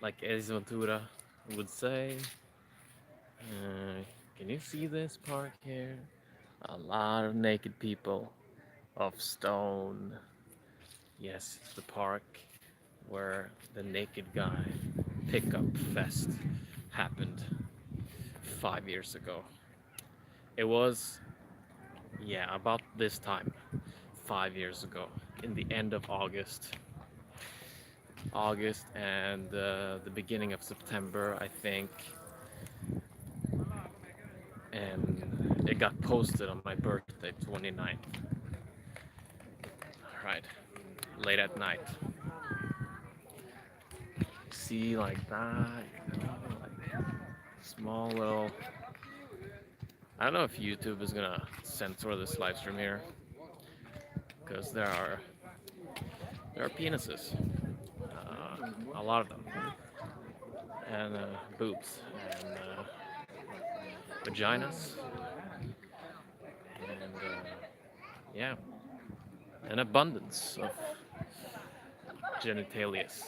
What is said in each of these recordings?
like Ace Ventura would say, can you see this park here? A lot of naked people of stone. Yes, it's the park where the Naked Guy pickup fest happened 5 years ago. It was, yeah, about this time, 5 years ago, in the end of August and the beginning of September, I think, and it got posted on my birthday, 29th. Right, late at night. See, like that, like small little. I don't know if YouTube is gonna censor this live stream here, because there are penises, a lot of them, and boobs, and vaginas, and yeah, an abundance of genitalias.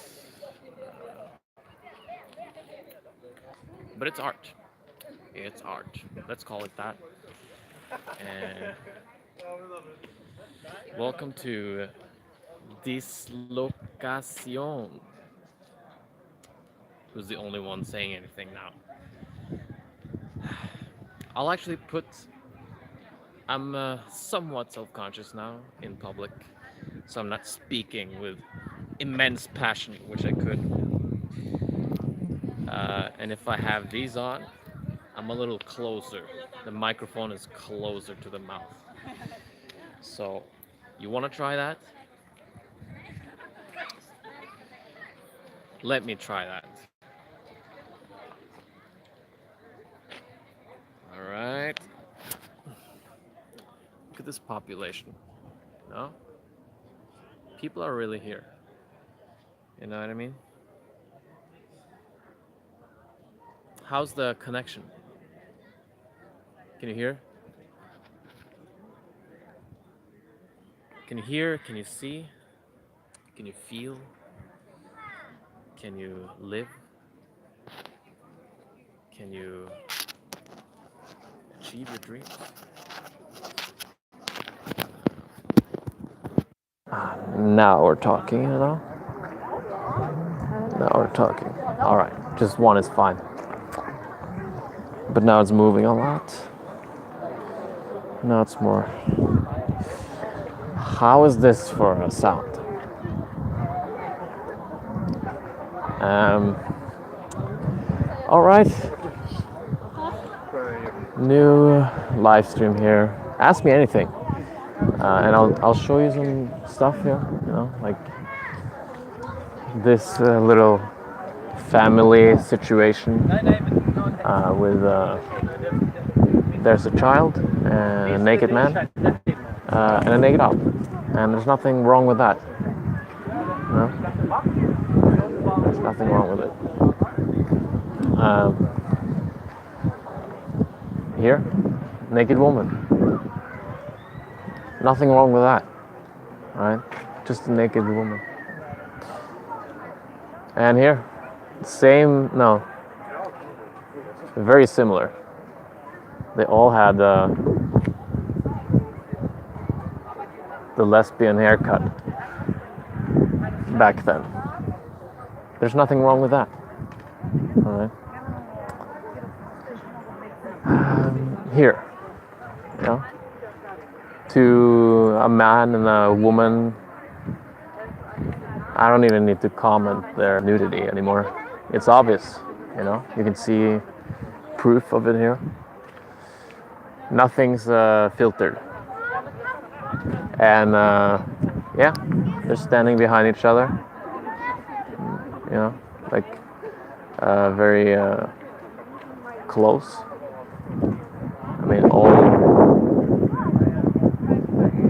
But it's art. It's art. Let's call it that. And welcome to Dislocación. Who's the only one saying anything now? I'll actually put. I'm somewhat self-conscious now in public, so I'm not speaking with immense passion, which I could. And if I have these on, I'm a little closer. The microphone is closer to the mouth. So, you want to try that? Let me try that. All right. Look at this population. No? People are really here. You know what I mean? How's the connection? Can you hear? Can you hear? Can you see? Can you feel? Can you live? Can you achieve your dreams? Now we're talking, you know? Now we're talking. Alright, just one is fine. But now it's moving a lot. Now it's more. How is this for a sound? Alright. New live stream here. Ask me anything. And I'll show you some stuff here, you know, like this little family situation with there's a child and a naked man and a naked dog, and there's nothing wrong with that. No, there's nothing wrong with it. Here, naked woman. Nothing wrong with that, right? Just a naked woman. And here, same, no, very similar. They all had the lesbian haircut back then. There's nothing wrong with that, all right? Here, you know, to a man and a woman. I don't even need to comment their nudity anymore. It's obvious, you know. You can see proof of it here. Nothing's filtered. And yeah, they're standing behind each other. You know, like very close. I mean,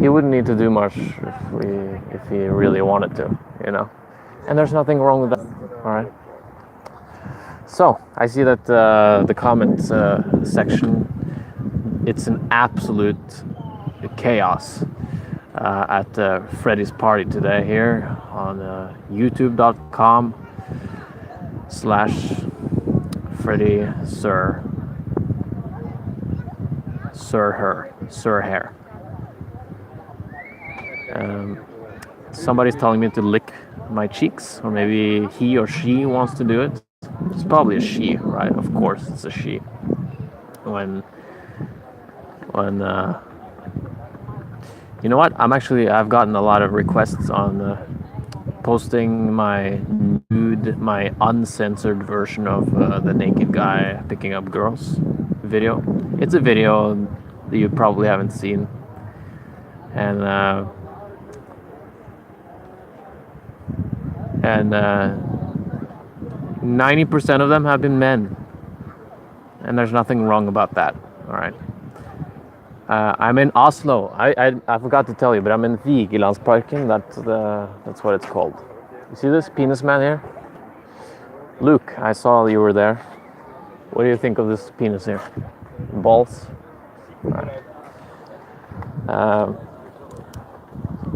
he wouldn't need to do much if he really wanted to, you know. And there's nothing wrong with that. All right. So I see that the comments section, it's an absolute chaos at Freddy's party today here on YouTube.com. Freddy Hair. Somebody's telling me to lick my cheeks, or maybe he or she wants to do it. It's probably a she, right? Of course, it's a she. When you know what? I've gotten a lot of requests on posting my uncensored version of the naked guy picking up girls video. It's a video that you probably haven't seen, and 90% of them have been men, and there's nothing wrong about that. All right. I'm in Oslo. I forgot to tell you, but I'm in Vigelandsparken. That's what it's called. You see this penis man here? Luke, I saw you were there. What do you think of this penis here? Balls? All right.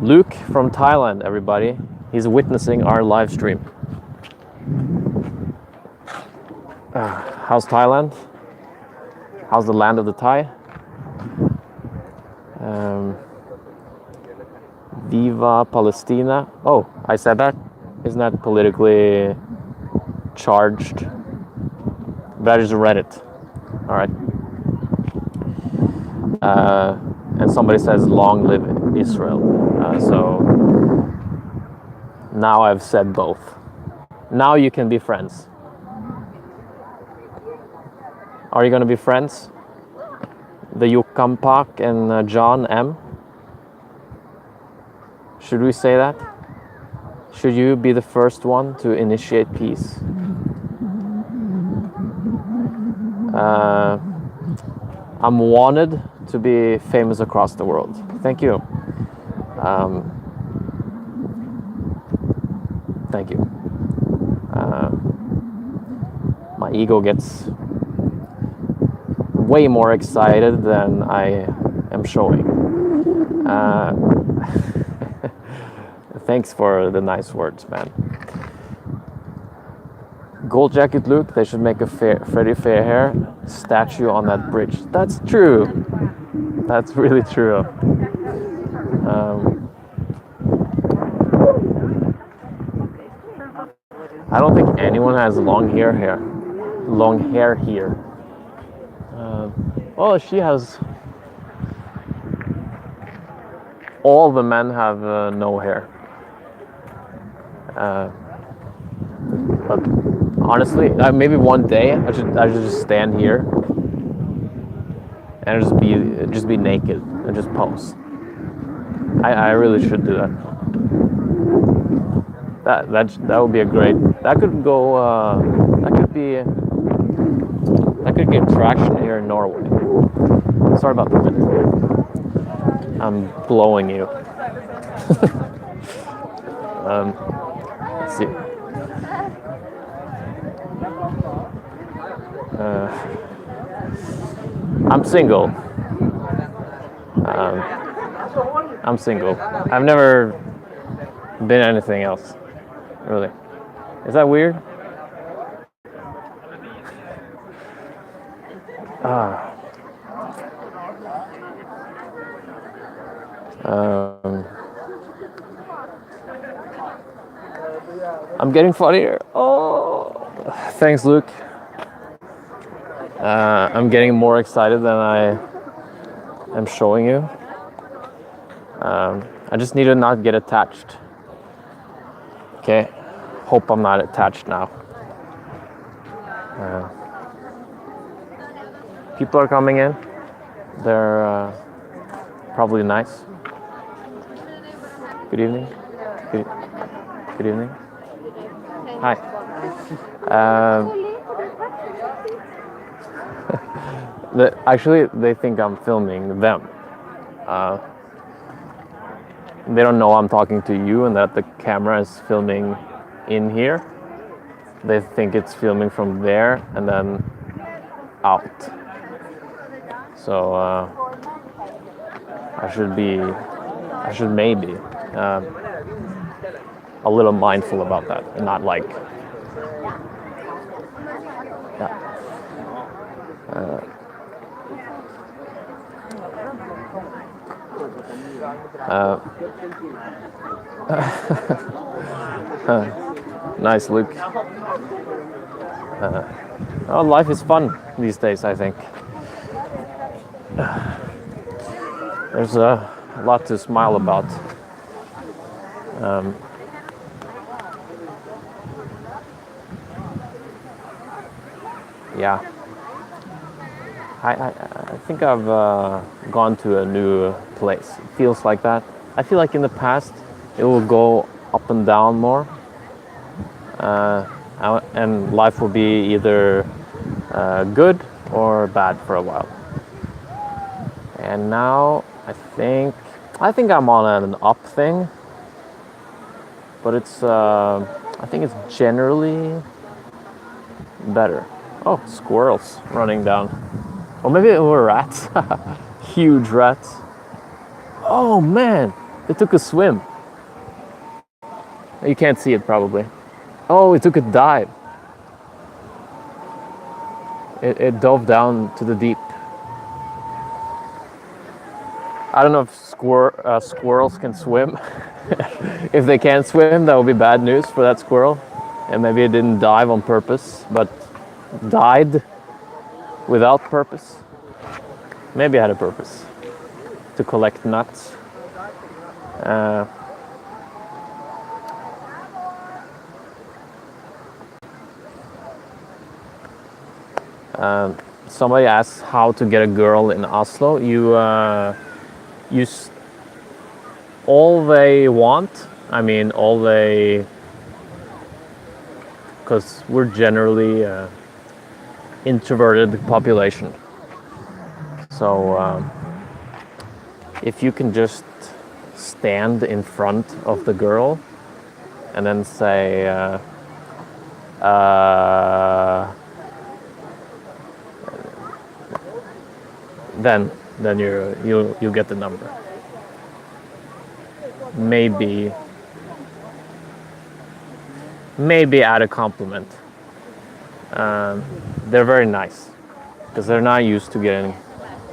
Luke from Thailand, everybody. He's witnessing our live stream. How's Thailand? How's the land of the Thai? Viva Palestina. Oh, I said that? Isn't that politically charged? But I just read it. All right. And somebody says, long live Israel. So now I've said both. Now you can be friends. Are you going to be friends? The Yukampak and John M. Should we say that? Should you be the first one to initiate peace? I'm wanted to be famous across the world. Thank you. Thank you. My ego gets way more excited than I am showing. Thanks for the nice words, man. Gold jacket Luke, they should make a FreddyFairhair statue on that bridge. That's true. That's really true. I don't think anyone has long hair here. Long hair here. Well, she has. All the men have no hair. But honestly, maybe one day I should just stand here and just be naked and just pose. I really should do that. That would be a great. That could go. That could get traction here in Norway. Sorry about the wind. I'm blowing you. Let's see. I'm single. I'm single. I've never been anything else, really. Is that weird? I'm getting funnier. Oh, thanks, Luke. I'm getting more excited than I am showing you. I just need to not get attached. Okay, hope I'm not attached now. People are coming in. They're probably nice. Good evening. Good evening. Hi. Actually, they think I'm filming them. They don't know I'm talking to you and that the camera is filming in here. They think it's filming from there and then out. So I should maybe a little mindful about that and not like Yeah. Nice look. Oh, life is fun these days, I think. There's a lot to smile about. Yeah. I think I've gone to a new place. It feels like that. I feel like in the past it will go up and down more, and life will be either good or bad for a while. And now I think I'm on an up thing, but it's I think it's generally better. Oh, squirrels running down. Or maybe it were rats. Huge rats. Oh man, they took a swim. You can't see it probably. Oh, it took a dive. It dove down to the deep. I don't know if squirrels can swim. If they can't swim, that would be bad news for that squirrel. And maybe it didn't dive on purpose, but died without purpose. Maybe it had a purpose to collect nuts. Uh, Somebody asked how to get a girl in Oslo. All they want. I mean, all they, because we're generally introverted population. So if you can just stand in front of the girl and then say, then you get the number. Maybe add a compliment. They're very nice because they're not used to getting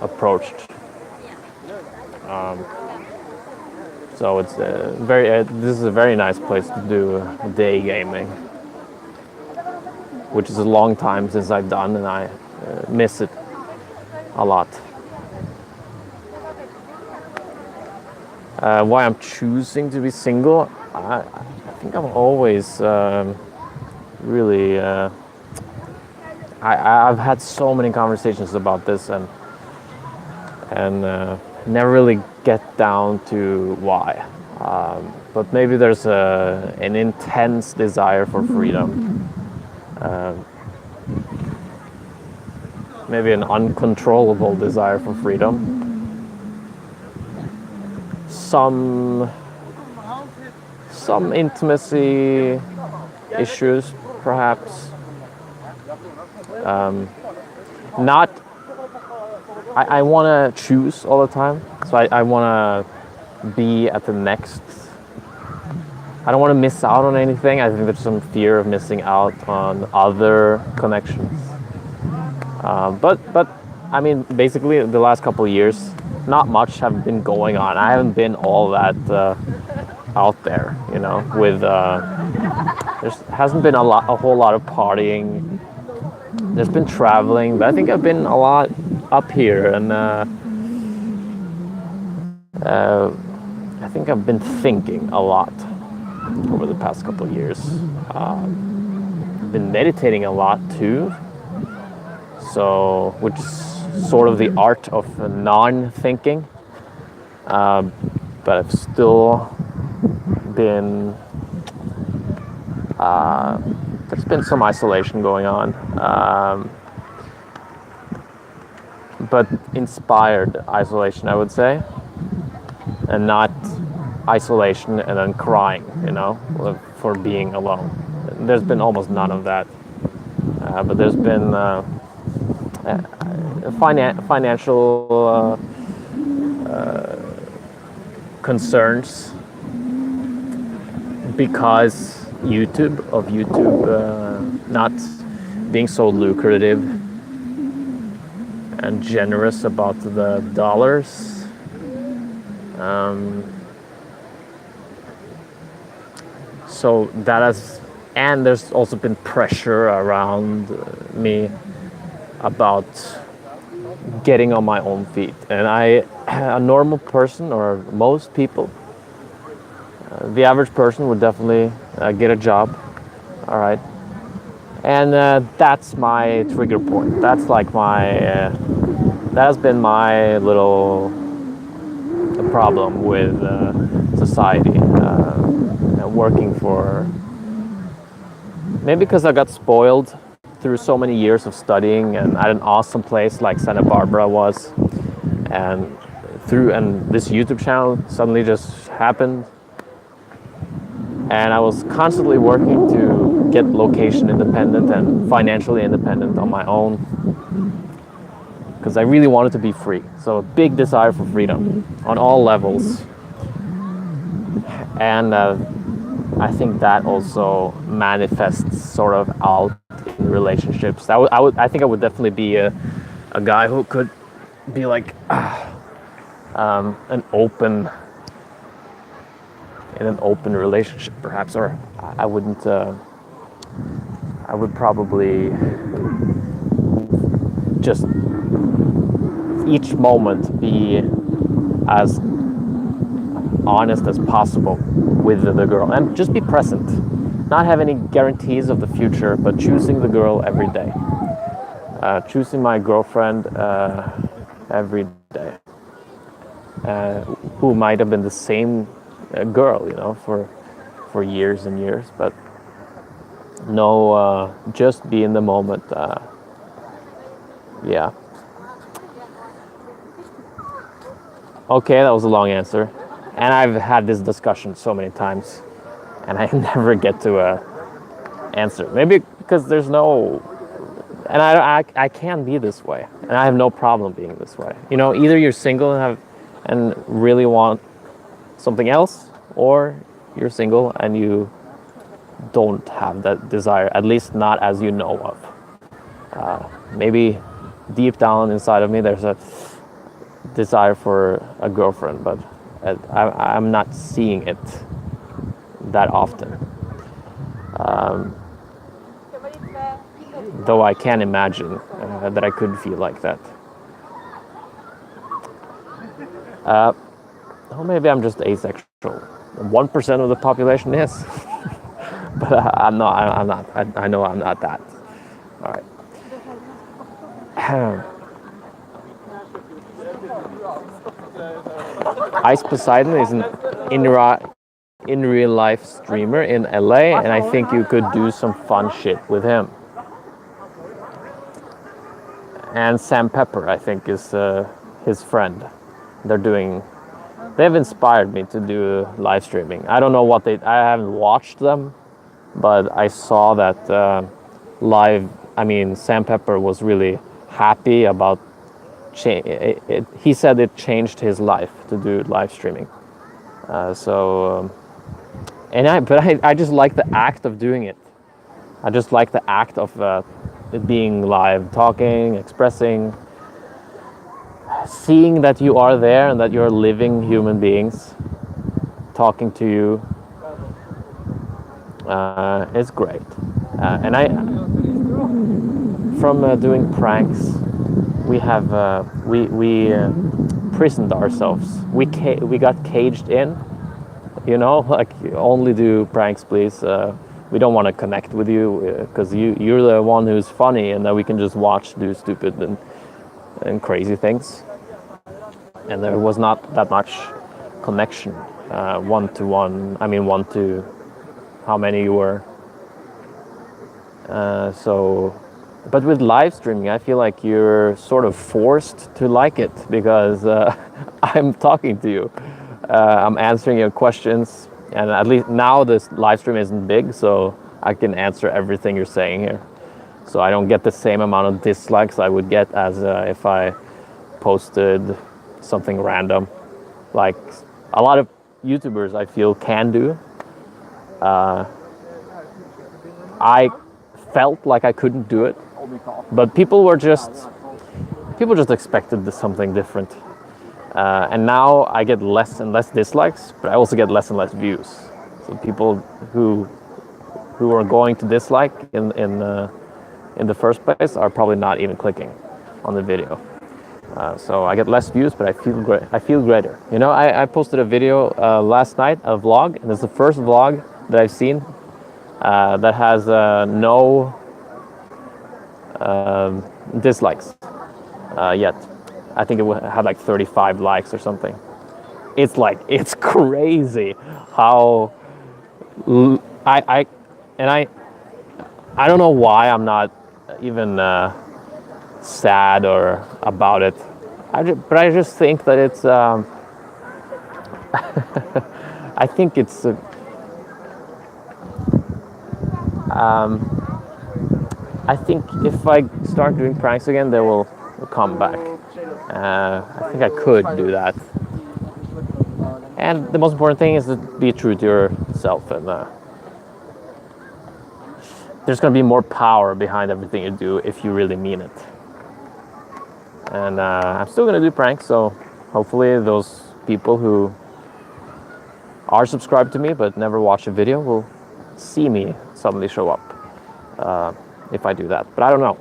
approached. So it's this is a very nice place to do day gaming, which is a long time since I've done, and I miss it a lot. Why I'm choosing to be single? I think I'm always really. I've had so many conversations about this, and never really get down to why. But maybe there's an intense desire for freedom. Maybe an uncontrollable desire for freedom. Some intimacy issues, perhaps. Not. I want to choose all the time, so I want to be at the next. I don't want to miss out on anything. I think there's some fear of missing out on other connections. But I mean, basically, the last couple of years, not much have been going on. I haven't been all that out there, you know. With there hasn't been a whole lot of partying. There's been traveling, but I think I've been a lot up here, and I think I've been thinking a lot over the past couple of years. Been meditating a lot too. So, which is sort of the art of non-thinking, but I've still been. There's been some isolation going on, but inspired isolation, I would say, and not isolation and then crying, you know, for being alone. There's been almost none of that, but there's been financial concerns because YouTube not being so lucrative and generous about the dollars. So that has, and there's also been pressure around me about getting on my own feet. And a normal person, or most people, the average person would definitely get a job, all right? And that's my trigger point. That's like that has been my little problem with society. Working for, maybe because I got spoiled through so many years of studying and at an awesome place like Santa Barbara was, and this YouTube channel suddenly just happened, and I was constantly working to get location independent and financially independent on my own, because I really wanted to be free. So a big desire for freedom on all levels. And I think that also manifests sort of out in relationships. I think I would definitely be a guy who could be like an open in an open relationship, perhaps, or I wouldn't. I would probably just each moment be as honest as possible with the girl and just be present. Not have any guarantees of the future, but choosing the girl every day. Choosing my girlfriend every day. Who might have been the same girl, you know, for years and years, but no, just be in the moment. Yeah. Okay, that was a long answer. And I've had this discussion so many times, and I never get to answer. Maybe because there's no, and I can be this way, and I have no problem being this way. You know, either you're single and really want something else, or you're single and you don't have that desire, at least not as you know of. Maybe deep down inside of me, there's a desire for a girlfriend, but I'm not seeing it that often. Though I can imagine that I could feel like that. Or maybe I'm just asexual. 1% of the population is, but I'm not. I know I'm not that. All right. Ice Poseidon is an in real life streamer in LA, and I think you could do some fun shit with him. And Sam Pepper, I think, is his friend. They've inspired me to do live streaming. I don't know what I haven't watched them, but I saw that Sam Pepper was really happy about he said it changed his life to do live streaming. I just like the act of doing it. I just like the act of it being live, talking, expressing, seeing that you are there and that you're living human beings talking to you. It's great. And from doing pranks, we prisoned ourselves. We got caged in, you know, like, only do pranks, please. We don't want to connect with you because you're the one who's funny, and that we can just watch do stupid and crazy things. And there was not that much connection, one to one. I mean, one to how many you were. But with live streaming, I feel like you're sort of forced to like it because I'm talking to you. I'm answering your questions, and at least now this live stream isn't big, so I can answer everything you're saying here. So I don't get the same amount of dislikes I would get as if I posted something random, like a lot of YouTubers I feel can do. I felt like I couldn't do it, but people just expected something different. And now I get less and less dislikes, but I also get less and less views. So people who are going to dislike in the first place are probably not even clicking on the video. So I get less views, but I feel great. I feel greater. You know, I posted a video last night, a vlog, and it's the first vlog that I've seen that has no dislikes yet. I think it had like 35 likes or something. It's crazy how I don't know why I'm not even sad or about it. But I just think that it's I think it's I think if I start doing pranks again, they will come back. I think I could do that. And the most important thing is to be true to yourself, and there's going to be more power behind everything you do if you really mean it. And I'm still going to do pranks, so hopefully those people who are subscribed to me but never watch a video will see me suddenly show up if I do that. But I don't know.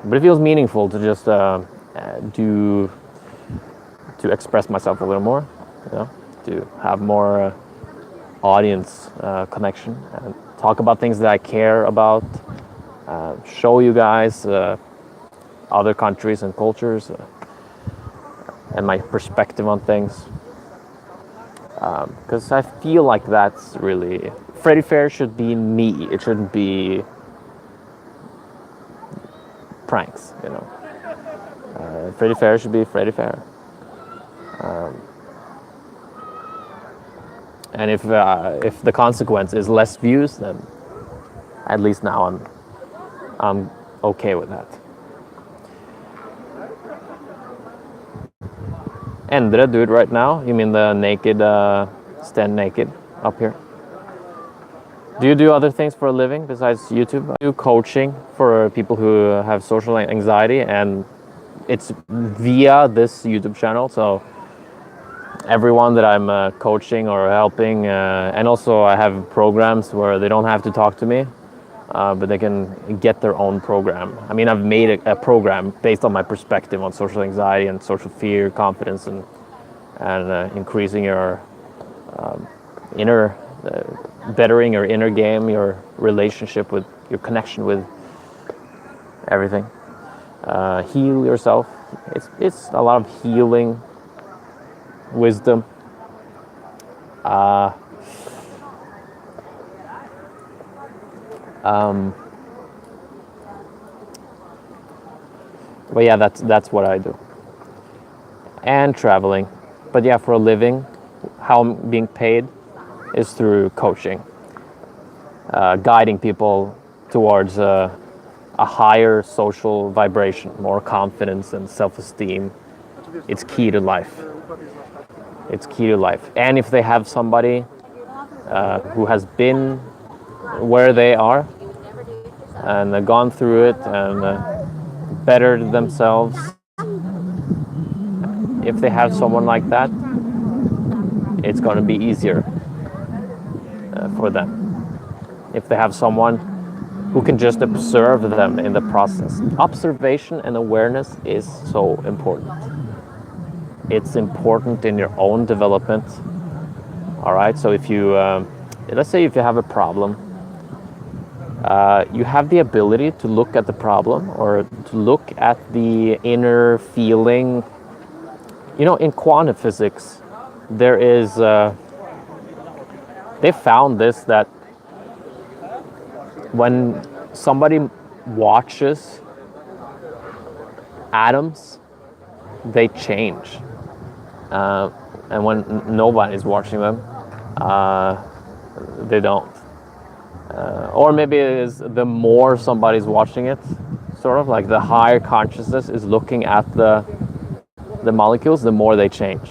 But it feels meaningful to just to express myself a little more, you know, to have more audience connection and talk about things that I care about, show you guys other countries and cultures and my perspective on things. Because I feel like that's really... FreddyFair should be me. It shouldn't be pranks, you know. FreddyFair should be FreddyFair. And if the consequence is less views, then at least now I'm okay with that. Endre, do it right now? You mean the naked, stand naked up here? Do you do other things for a living besides YouTube? I do coaching for people who have social anxiety, and it's via this YouTube channel. So everyone that I'm coaching or helping, and also I have programs where they don't have to talk to me, but they can get their own program. I mean, I've made a program based on my perspective on social anxiety and social fear, confidence, and increasing your inner, bettering your inner game, your relationship with, your connection with everything. Heal yourself. It's a lot of healing, wisdom. But yeah, that's what I do. And traveling. But yeah, for a living, how I'm being paid is through coaching, guiding people towards a higher social vibration, more confidence and self-esteem. It's key to life. It's key to life. And if they have somebody who has been where they are and gone through it and bettered themselves, if they have someone like that, it's going to be easier for them. If they have someone who can just observe them in the process. Observation and awareness is so important. It's important in your own development. All right, so if you, let's say if you have a problem, you have the ability to look at the problem or to look at the inner feeling. You know, in quantum physics, there is, they found this, that when somebody watches atoms, they change. And when nobody's watching them, they don't. Or maybe it is the more somebody's watching it, sort of like the higher consciousness is looking at the molecules, the more they change.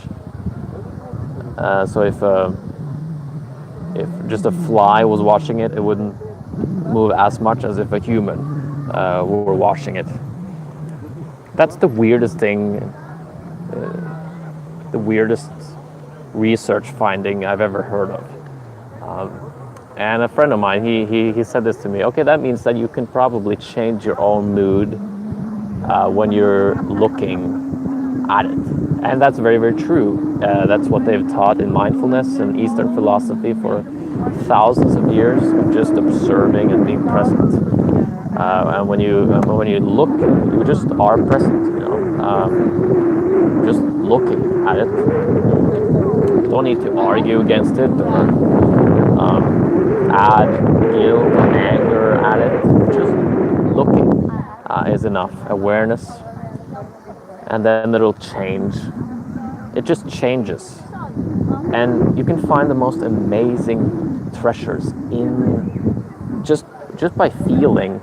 So if just a fly was watching it, it wouldn't move as much as if a human were washing it. That's the weirdest thing, the weirdest research finding I've ever heard of. And a friend of mine, he said this to me. Okay, that means that you can probably change your own mood when you're looking at it. And that's very, very true. That's what they've taught in mindfulness and Eastern philosophy for thousands of years, of just observing and being present. And when you look, you just are present. Just looking at it. You don't need to argue against it or add guilt or anger at it. Just looking is enough. Awareness, and then it'll change. It just changes, and you can find the most amazing treasures in just by feeling.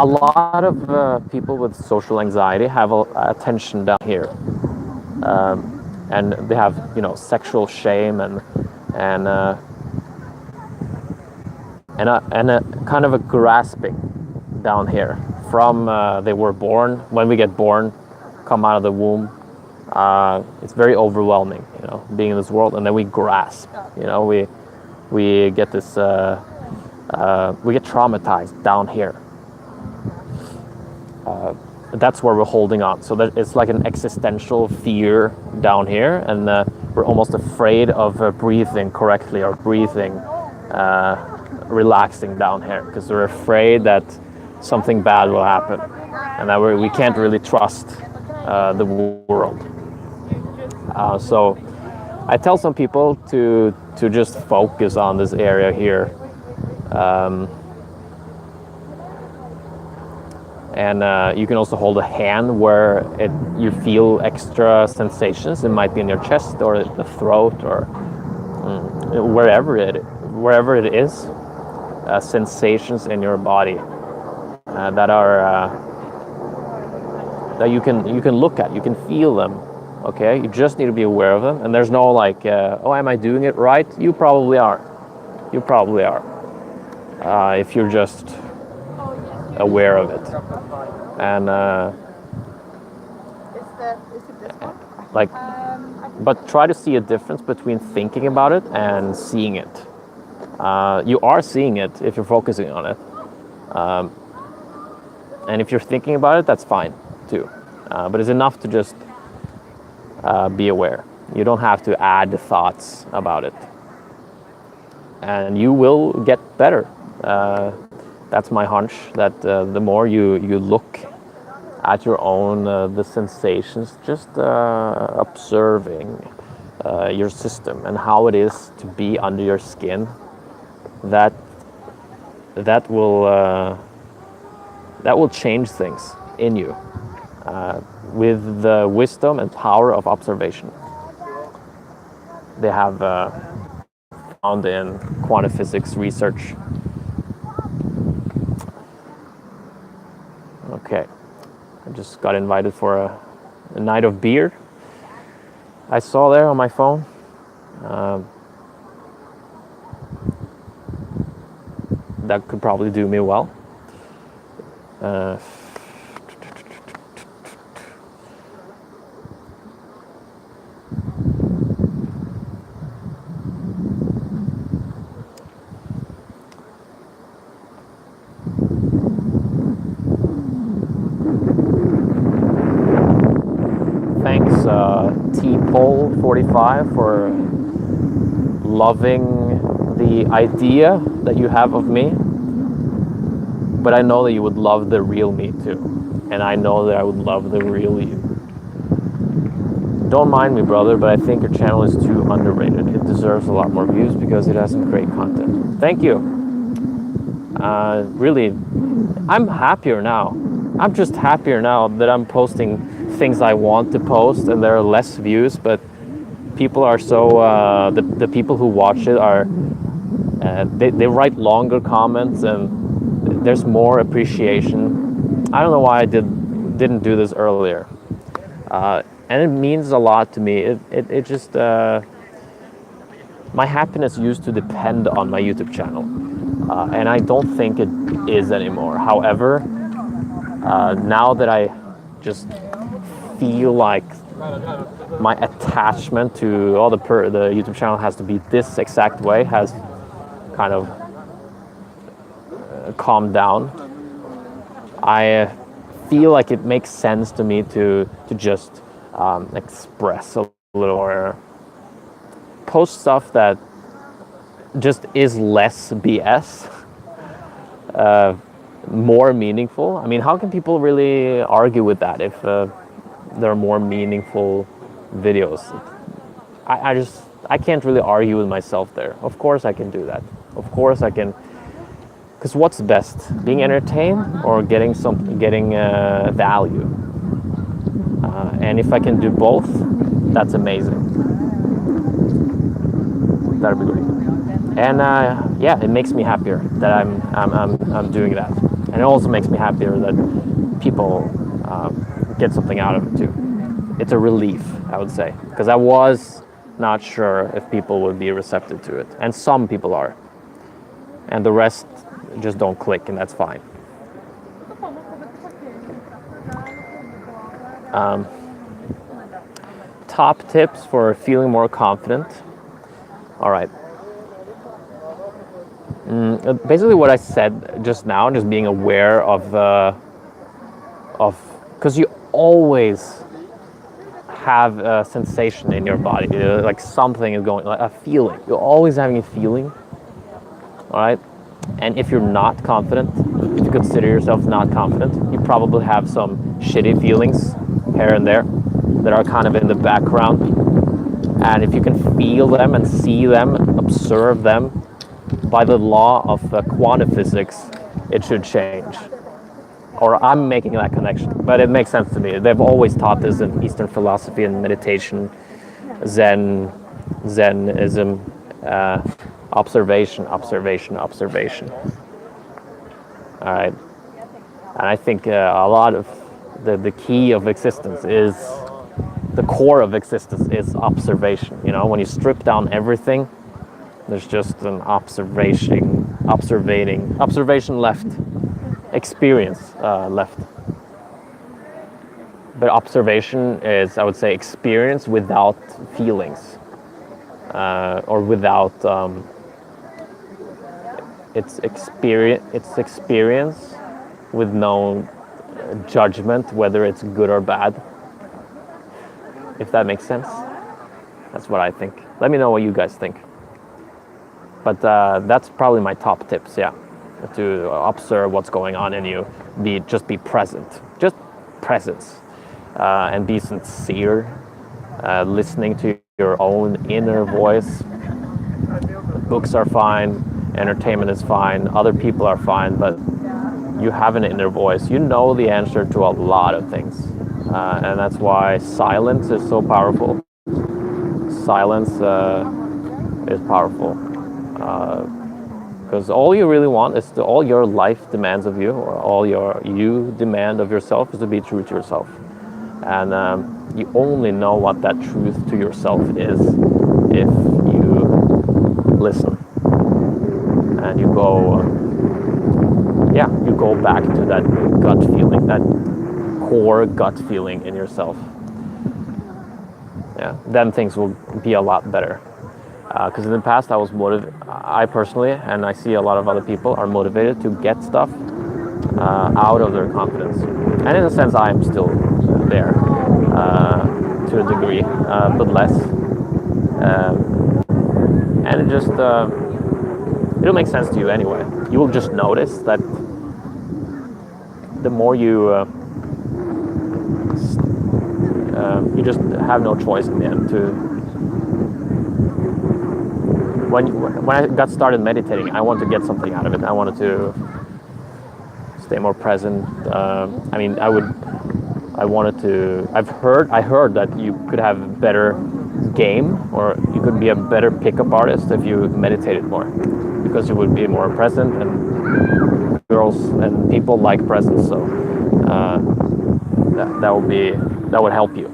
A lot of people with social anxiety have attention down here, and they have sexual shame and a kind of a grasping down here from they were born. When we get born, come out of the womb, it's very overwhelming, being in this world, and then we grasp. We get this we get traumatized down here. That's where we're holding on. So it's like an existential fear down here, and we're almost afraid of breathing correctly or breathing, relaxing down here, because we're afraid that something bad will happen, and that we can't really trust the world. So I tell some people to just focus on this area here. And you can also hold a hand where you feel extra sensations. It might be in your chest or the throat or wherever it is. Sensations in your body that are that you can look at. You can feel them. Okay, you just need to be aware of them. And there's no like, oh, am I doing it right? You probably are. You probably are. If you're just aware of it. And like, but try to see a difference between thinking about it and seeing it. You are seeing it if you're focusing on it. And if you're thinking about it, that's fine too. But it's enough to just be aware. You don't have to add thoughts about it. And you will get better. That's my hunch, that the more you look at your own, the sensations, just observing your system and how it is to be under your skin, that will change things in you with the wisdom and power of observation. They have found in quantum physics research. Okay, I just got invited for a night of beer. I saw there on my phone. That could probably do me well. Thanks, T-Pole45, for loving the idea that you have of me. But I know that you would love the real me too. And I know that I would love the real you. Don't mind me, brother, but I think your channel is too underrated. It deserves a lot more views because it has some great content. Thank you. Really, I'm happier now. I'm just happier now that I'm posting things I want to post, and there are less views, but people are so, the people who watch it are, they write longer comments, and there's more appreciation. I don't know why I didn't do this earlier. And it means a lot to me. It just, my happiness used to depend on my YouTube channel. and I don't think it is anymore. However, now that I just feel like my attachment to the YouTube channel has to be this exact way has kind of calmed down. I feel like it makes sense to me to just express a little or post stuff that just is less BS, more meaningful. I mean, how can people really argue with that if there are more meaningful videos? I can't really argue with myself there. Of course I can do that. Of course I can. Because what's best, being entertained or getting value? And if I can do both, that's amazing. That'd be great. And yeah, it makes me happier that I'm doing that, and it also makes me happier that people get something out of it too. It's a relief, I would say, because I was not sure if people would be receptive to it, and some people are, and the rest just don't click, and that's fine. Top tips for feeling more confident. All right. Basically, what I said just now, just being aware of, because you always have a sensation in your body, like something is going, like a feeling. You're always having a feeling. All right. And if you're not confident, if you consider yourself not confident, you probably have some shitty feelings here and there that are kind of in the background. And if you can feel them and see them, observe them, by the law of quantum physics, it should change. Or I'm making that connection, but it makes sense to me. They've always taught this in Eastern philosophy and meditation, Zenism, observation. All right, and I think a lot of the key of existence is, the core of existence is observation. You know, when you strip down everything, there's just an observation left, experience left. But observation is, I would say, experience without feelings, or without it's experience with no judgment whether it's good or bad. If that makes sense, that's what I think. Let me know what you guys think. But that's probably my top tips, yeah. To observe what's going on in you, just be present, just presence, and be sincere, listening to your own inner voice. Books are fine, entertainment is fine, other people are fine, but you have an inner voice. You know the answer to a lot of things, and that's why silence is so powerful. Silence is powerful. Because all you really want is all your life demands of you, or all you demand of yourself, is to be true to yourself. And you only know what that truth to yourself is if you listen. And you go back to that gut feeling, that core gut feeling in yourself. Yeah, then things will be a lot better. Because in the past I personally, and I see a lot of other people, are motivated to get stuff out of their confidence. And in a sense, I am still there to a degree, but less. And it just, it'll make sense to you anyway. You will just notice that the more you just have no choice in the end to. When I got started meditating, I wanted to get something out of it. I wanted to stay more present. I heard that you could have better game, or you could be a better pickup artist if you meditated more, because you would be more present, and girls and people like presence. So that would help you.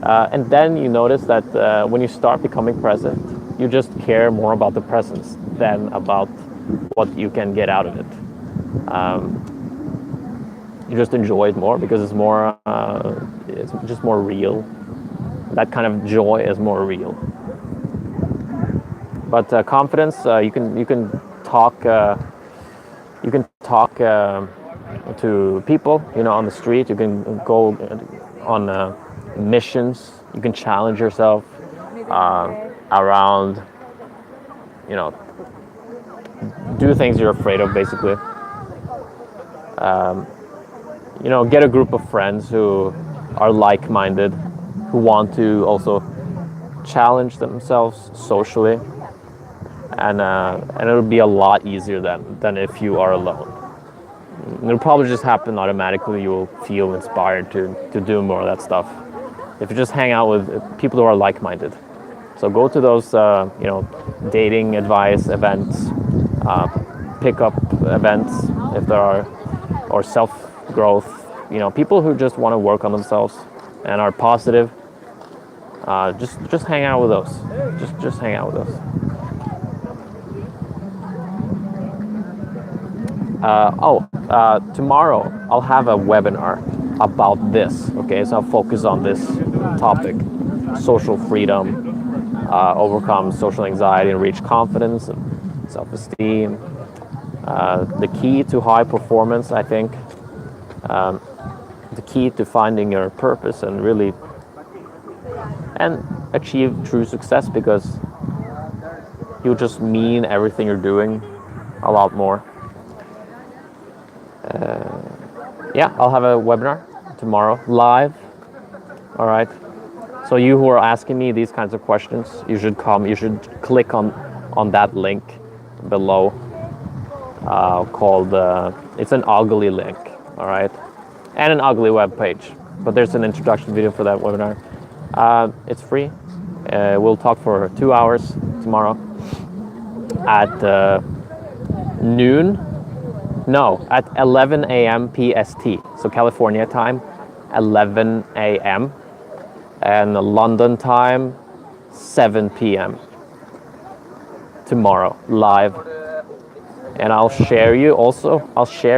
And then you notice that when you start becoming present, you just care more about the presence than about what you can get out of it. You just enjoy it more because it's just more real. That kind of joy is more real. But confidence, you can talk to people, on the street. You can go on missions. You can challenge yourself around, do things you're afraid of, basically. Get a group of friends who are like-minded, who want to also challenge themselves socially, and it'll be a lot easier than if you are alone. It'll probably just happen automatically. You will feel inspired to do more of that stuff if you just hang out with people who are like-minded. So go to those, dating advice events, pickup events, if there are, or self-growth. People who just want to work on themselves and are positive. Just hang out with those. Just hang out with those. Tomorrow I'll have a webinar about this. Okay, so I'll focus on this topic: social freedom, overcome social anxiety, and reach confidence and self-esteem. The key to high performance, I think. The key to finding your purpose and really achieve true success, because you'll just mean everything you're doing a lot more. I'll have a webinar tomorrow, live. All right. So you who are asking me these kinds of questions, you should come. You should click on that link below. Called it's an ugly link. All right, and an ugly web page. But there's an introduction video for that webinar. It's free. We'll talk for 2 hours tomorrow at noon. No, at 11 a.m. PST, so California time, 11 a.m. and London time, 7 p.m. tomorrow, live. And I'll share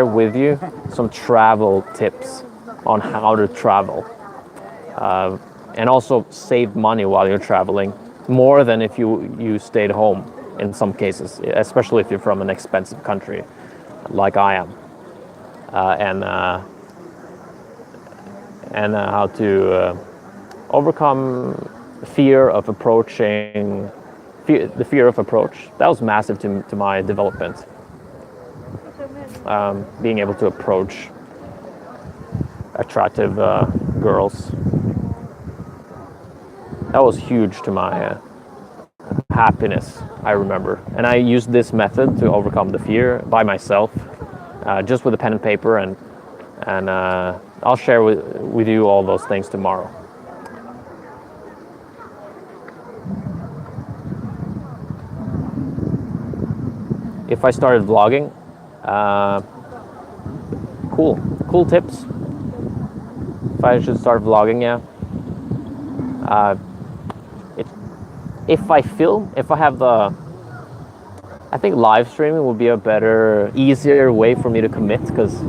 with you some travel tips on how to travel. And also save money while you're traveling, more than if you stayed home in some cases, especially if you're from an expensive country like I am, and how to overcome fear of approaching, the fear of approach. That was massive to my development. Being able to approach attractive girls. That was huge to my happiness, I remember. And I used this method to overcome the fear by myself, just with a pen and paper, and I'll share with you all those things tomorrow. If I started vlogging, cool tips. If I should start vlogging, yeah. If I have I think live streaming will be a better, easier way for me to commit, because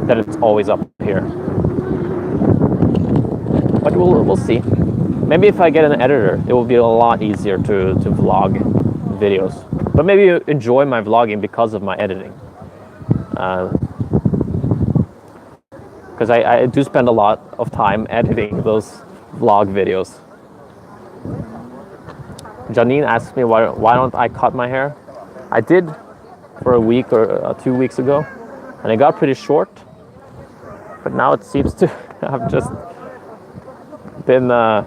that it's always up here. But we'll see. Maybe if I get an editor, it will be a lot easier to vlog videos. But maybe you enjoy my vlogging because of my editing. Because I do spend a lot of time editing those vlog videos. Janine asked me why don't I cut my hair. I did for a week or 2 weeks ago, and it got pretty short. But now it seems to have just been a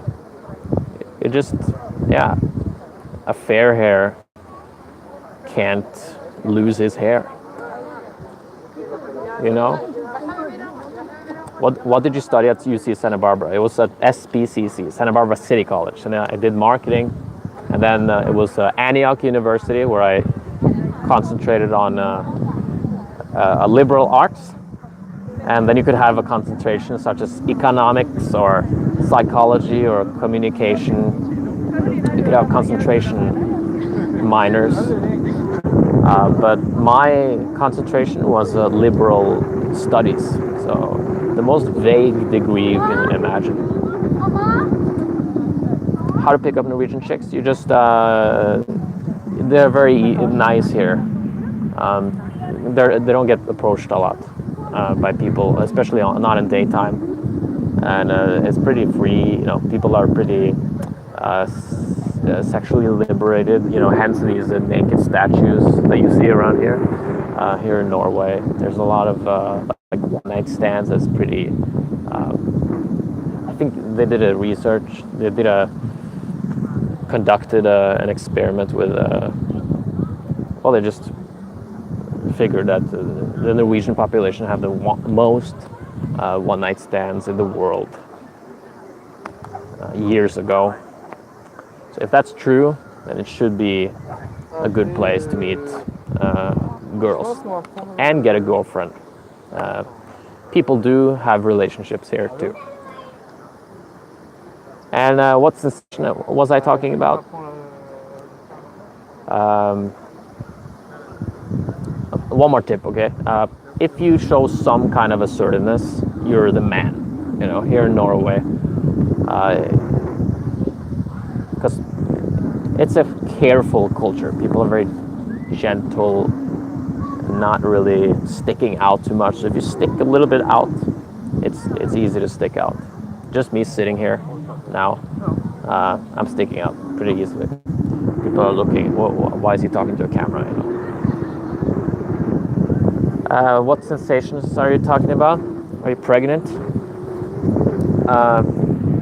fair hair can't lose his hair. What did you study at UC Santa Barbara? It was at SBCC, Santa Barbara City College, and I did marketing. And then it was Antioch University, where I concentrated on liberal arts. And then you could have a concentration such as economics or psychology or communication. You could have concentration minors. But my concentration was liberal studies, so the most vague degree you can imagine. How to pick up Norwegian chicks? You just they're very nice here. They don't get approached a lot by people, especially not in daytime, and it's pretty free. You know, people are pretty sexually liberated. You know, hence these naked statues that you see around here. Here in Norway, there's a lot of like one-night stands. That's pretty. I think they did a research. They did conducted an experiment with. Well, they just figured that the Norwegian population have the most one-night stands in the world years ago. So if that's true, then it should be a good place to meet girls and get a girlfriend. People do have relationships here too. And what sensation was I talking about? One more tip, okay? If you show some kind of assertiveness, you're the man. You know, here in Norway, because it's a careful culture. People are very gentle, not really sticking out too much. So if you stick a little bit out, it's easy to stick out. Just me sitting here now, I'm sticking out pretty easily. People are looking. Why is he talking to a camera? You know. What sensations are you talking about? Are you pregnant?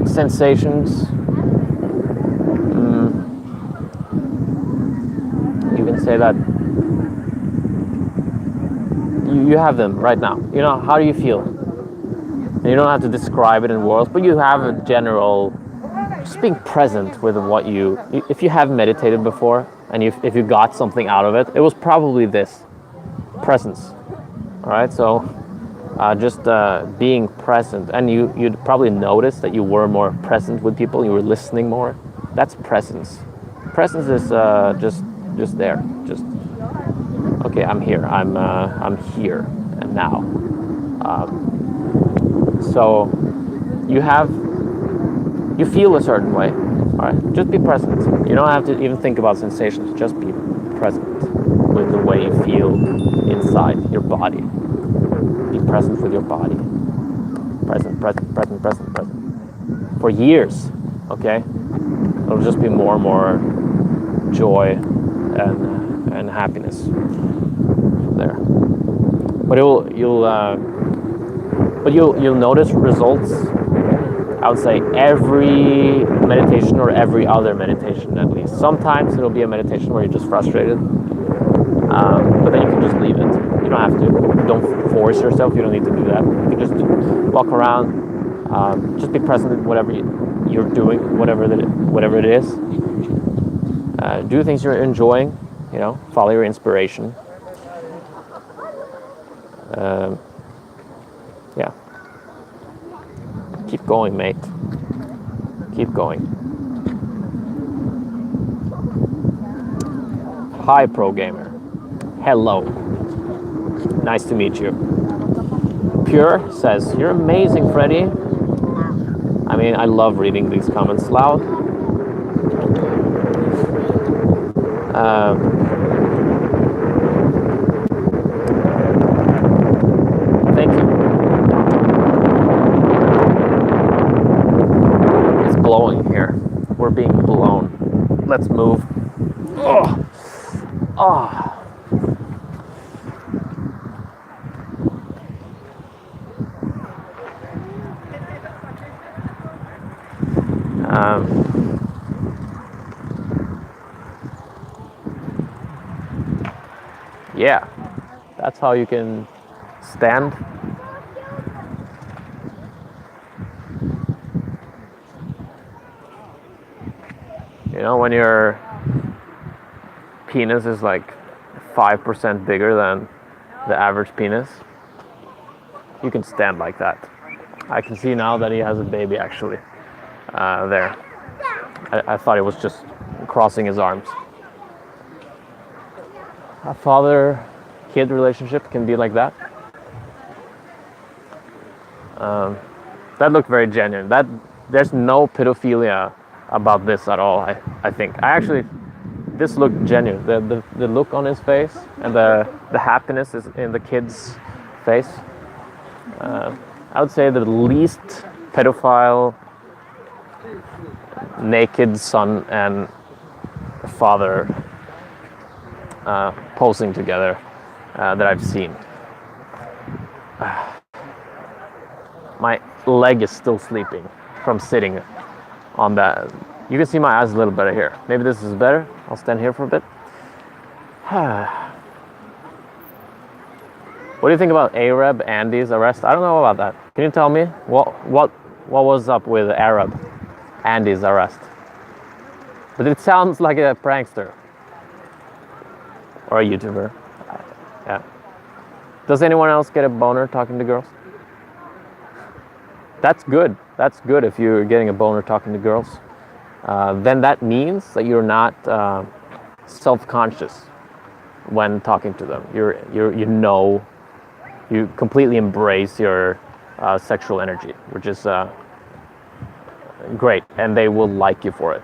Sensations. You can say that you have them right now. You know, how do you feel? And you don't have to describe it in words, but you have a general, just being present with what if you have meditated before and if you got something out of it, it was probably this, presence. All right, so just being present, and you'd probably notice that you were more present with people, you were listening more. That's presence. Presence is just there, just okay. I'm here. I'm here and now. So you feel a certain way. All right, just be present. You don't have to even think about sensations. Just be present with the way you feel inside your body. Be present with your body. Present, present, present, present, present. For years, okay? It'll just be more and more joy and happiness there. But you'll notice results. I would say every meditation or every other meditation at least. Sometimes it'll be a meditation where you're just frustrated, but then you can just leave it. You don't have to. Don't force yourself. You don't need to do that. You can just walk around, just be present in whatever you're doing, whatever it is. Do things you're enjoying. You know, follow your inspiration. Yeah. Keep going, mate. Keep going. Hi, Pro Gamer. Hello. Nice to meet you. Pure says, "You're amazing, Freddy." I mean, I love reading these comments loud. Thank you. It's blowing here. We're being blown. Let's move. Oh. Oh. Yeah, that's how you can stand. You know, when your penis is like 5% bigger than the average penis, you can stand like that. I can see now that he has a baby actually there. I thought he was just crossing his arms. a father-kid relationship can be like that. That looked very genuine. There's no pedophilia about this at all. I think this looked genuine. The look on his face and the happiness is in the kid's face. I would say the least pedophile naked son and father posing together that I've seen. My leg is still sleeping from sitting on that. You can see my eyes a little better here. Maybe this is better. I'll stand here for a bit. What do you think about Arab Andy's arrest? I don't know about that. Can you tell me what was up with Arab Andy's arrest? But it sounds like a prankster or a YouTuber. Yeah. Does anyone else get a boner talking to girls? That's good. That's good if you're getting a boner talking to girls. Then that means that you're not self-conscious when talking to them. You completely embrace your sexual energy, which is great, and they will like you for it.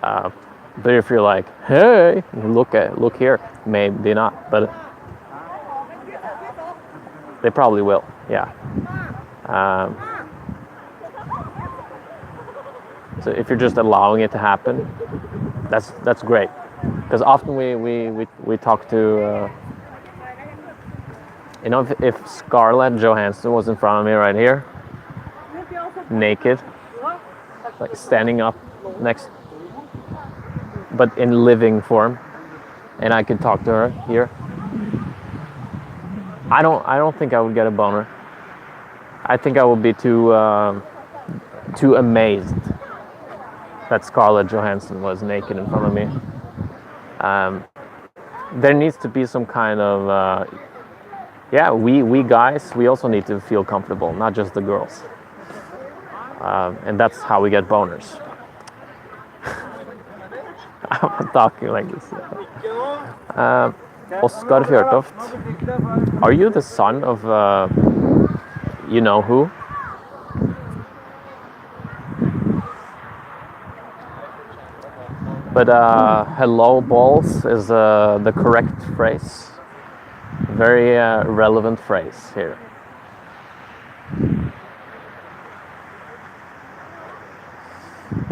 But if you're like, hey, look here, maybe not, but they probably will. Yeah. So if you're just allowing it to happen, that's great. Because often we talk to, if Scarlett Johansson was in front of me right here, naked, like standing up next, but in living form, and I could talk to her here, I don't think I would get a boner. I think I would be too amazed that Scarlett Johansson was naked in front of me. There needs to be some kind of we guys, we also need to feel comfortable, not just the girls. And that's how we get boners. I'm talking like this. Oscar Fjørtoft, are you the son of you know who? But hello balls is the correct phrase. Very relevant phrase here.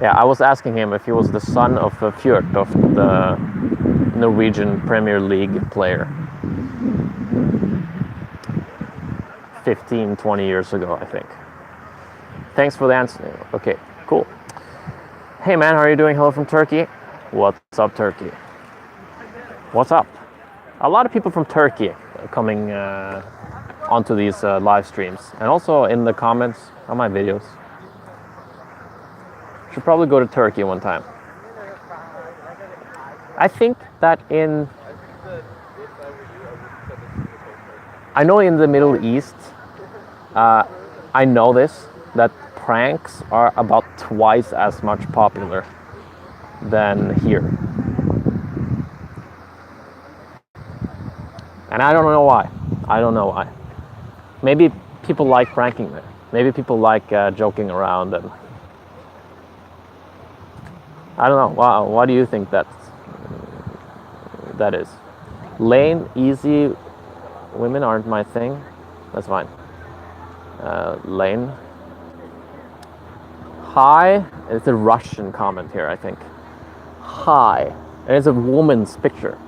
Yeah, I was asking him if he was the son of Fjørtoft, the Norwegian Premier League player. 15, 20 years ago, I think. Thanks for the answer. Okay, cool. Hey man, how are you doing? Hello from Turkey. What's up, Turkey? What's up? A lot of people from Turkey coming onto these live streams, and also in the comments on my videos. Should probably go to Turkey one time. I think that I know in the Middle East, I know this, that pranks are about twice as much popular than here. And I don't know why. I don't know why. Maybe people like pranking there. Maybe people like joking around, and I don't know. Wow, why do you think that is? Lane, easy, women aren't my thing. That's fine. Lane. Hi. It's a Russian comment here, I think. Hi. And it's a woman's picture.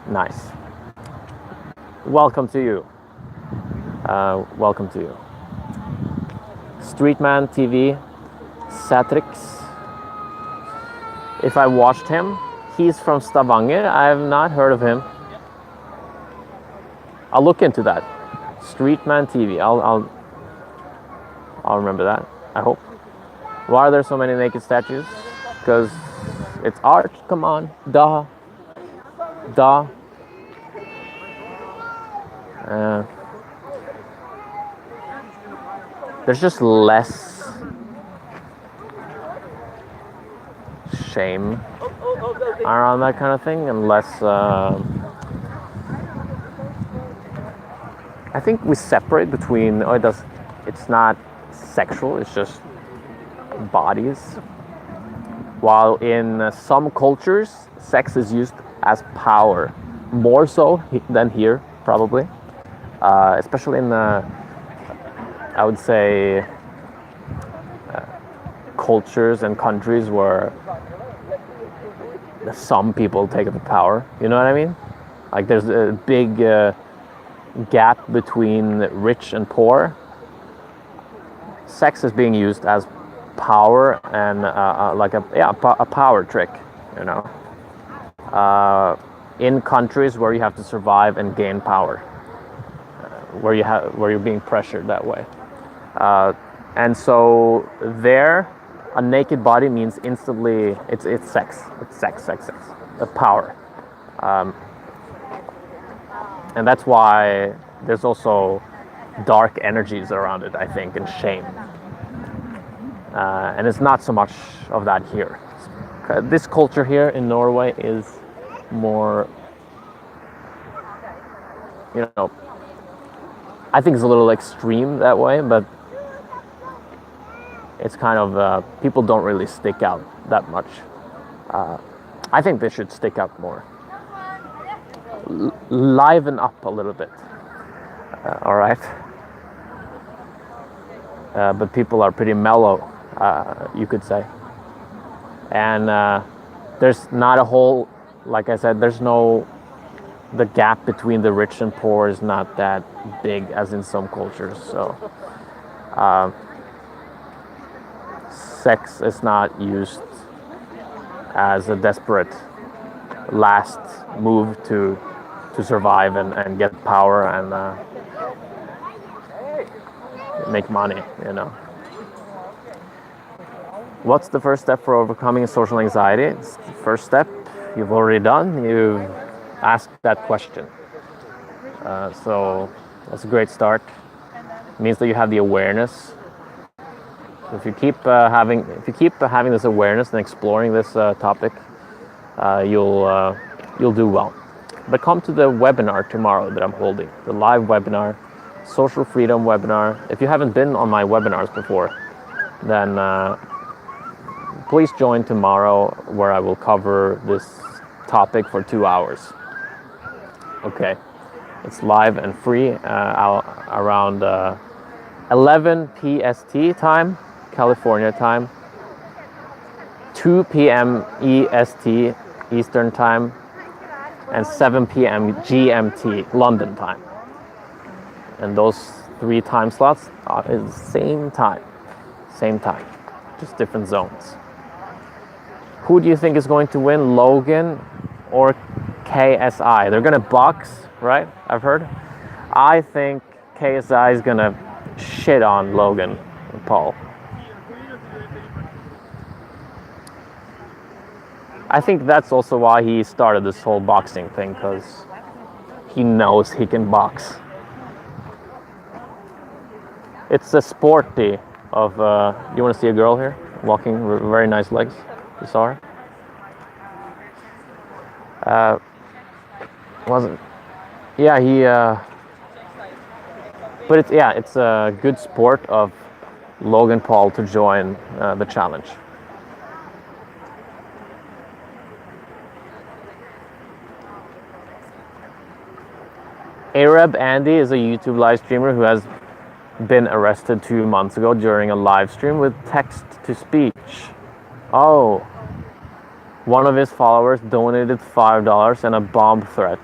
Nice. Welcome to you. Welcome to you. Streetman TV, Satrix. If I watched him, he's from Stavanger. I have not heard of him. I'll look into that. Streetman TV. I'll remember that. I hope. Why are there so many naked statues? Because it's art. Come on. Duh. There's just less shame around that kind of thing, and less. I think we separate between. Oh, it does. It's not sexual. It's just bodies. While in some cultures, sex is used as power, more so than here, probably. Especially in the, I would say, cultures and countries where some people take the power. You know what I mean? Like there's a big gap between rich and poor. Sex is being used as power and like a power trick, you know. In countries where you have to survive and gain power, where you're being pressured that way, and so there, a naked body means instantly it's sex, a power, and that's why there's also dark energies around it, I think, and shame. And it's not so much of that here. This culture here in Norway is more, you know, I think it's a little extreme that way, but it's kind of, people don't really stick out that much. I think they should stick out more. Liven up a little bit. All right. But people are pretty mellow, you could say. And there's not a whole, like I said, the gap between the rich and poor is not that big as in some cultures. So sex is not used as a desperate last move to survive and get power and make money, you know. What's the first step for overcoming social anxiety? It's the first step you've already done. You've asked that question. So that's a great start. It means that you have the awareness. So if you keep having this awareness and exploring this topic, you'll do well. But come to the webinar tomorrow that I'm holding, the live webinar, Social Freedom webinar. If you haven't been on my webinars before, then please join tomorrow, where I will cover this topic for 2 hours. Okay, it's live and free around 11 PST time, California time, 2 p.m. EST, Eastern time, and 7 p.m. GMT, London time. And those 3 time slots are at the same time, just different zones. Who do you think is going to win, Logan or KSI? They're gonna box, right? I've heard. I think KSI is gonna shit on Logan Paul. I think that's also why he started this whole boxing thing, because he knows he can box. It's a sporty of, you want to see a girl here? Walking, very nice legs. You saw her? Wasn't, yeah, he, but it's a good sport of Logan Paul to join the challenge. Arab Andy is a YouTube live streamer who has been arrested 2 months ago during a live stream with text to speech. Oh, one of his followers donated $5 and a bomb threat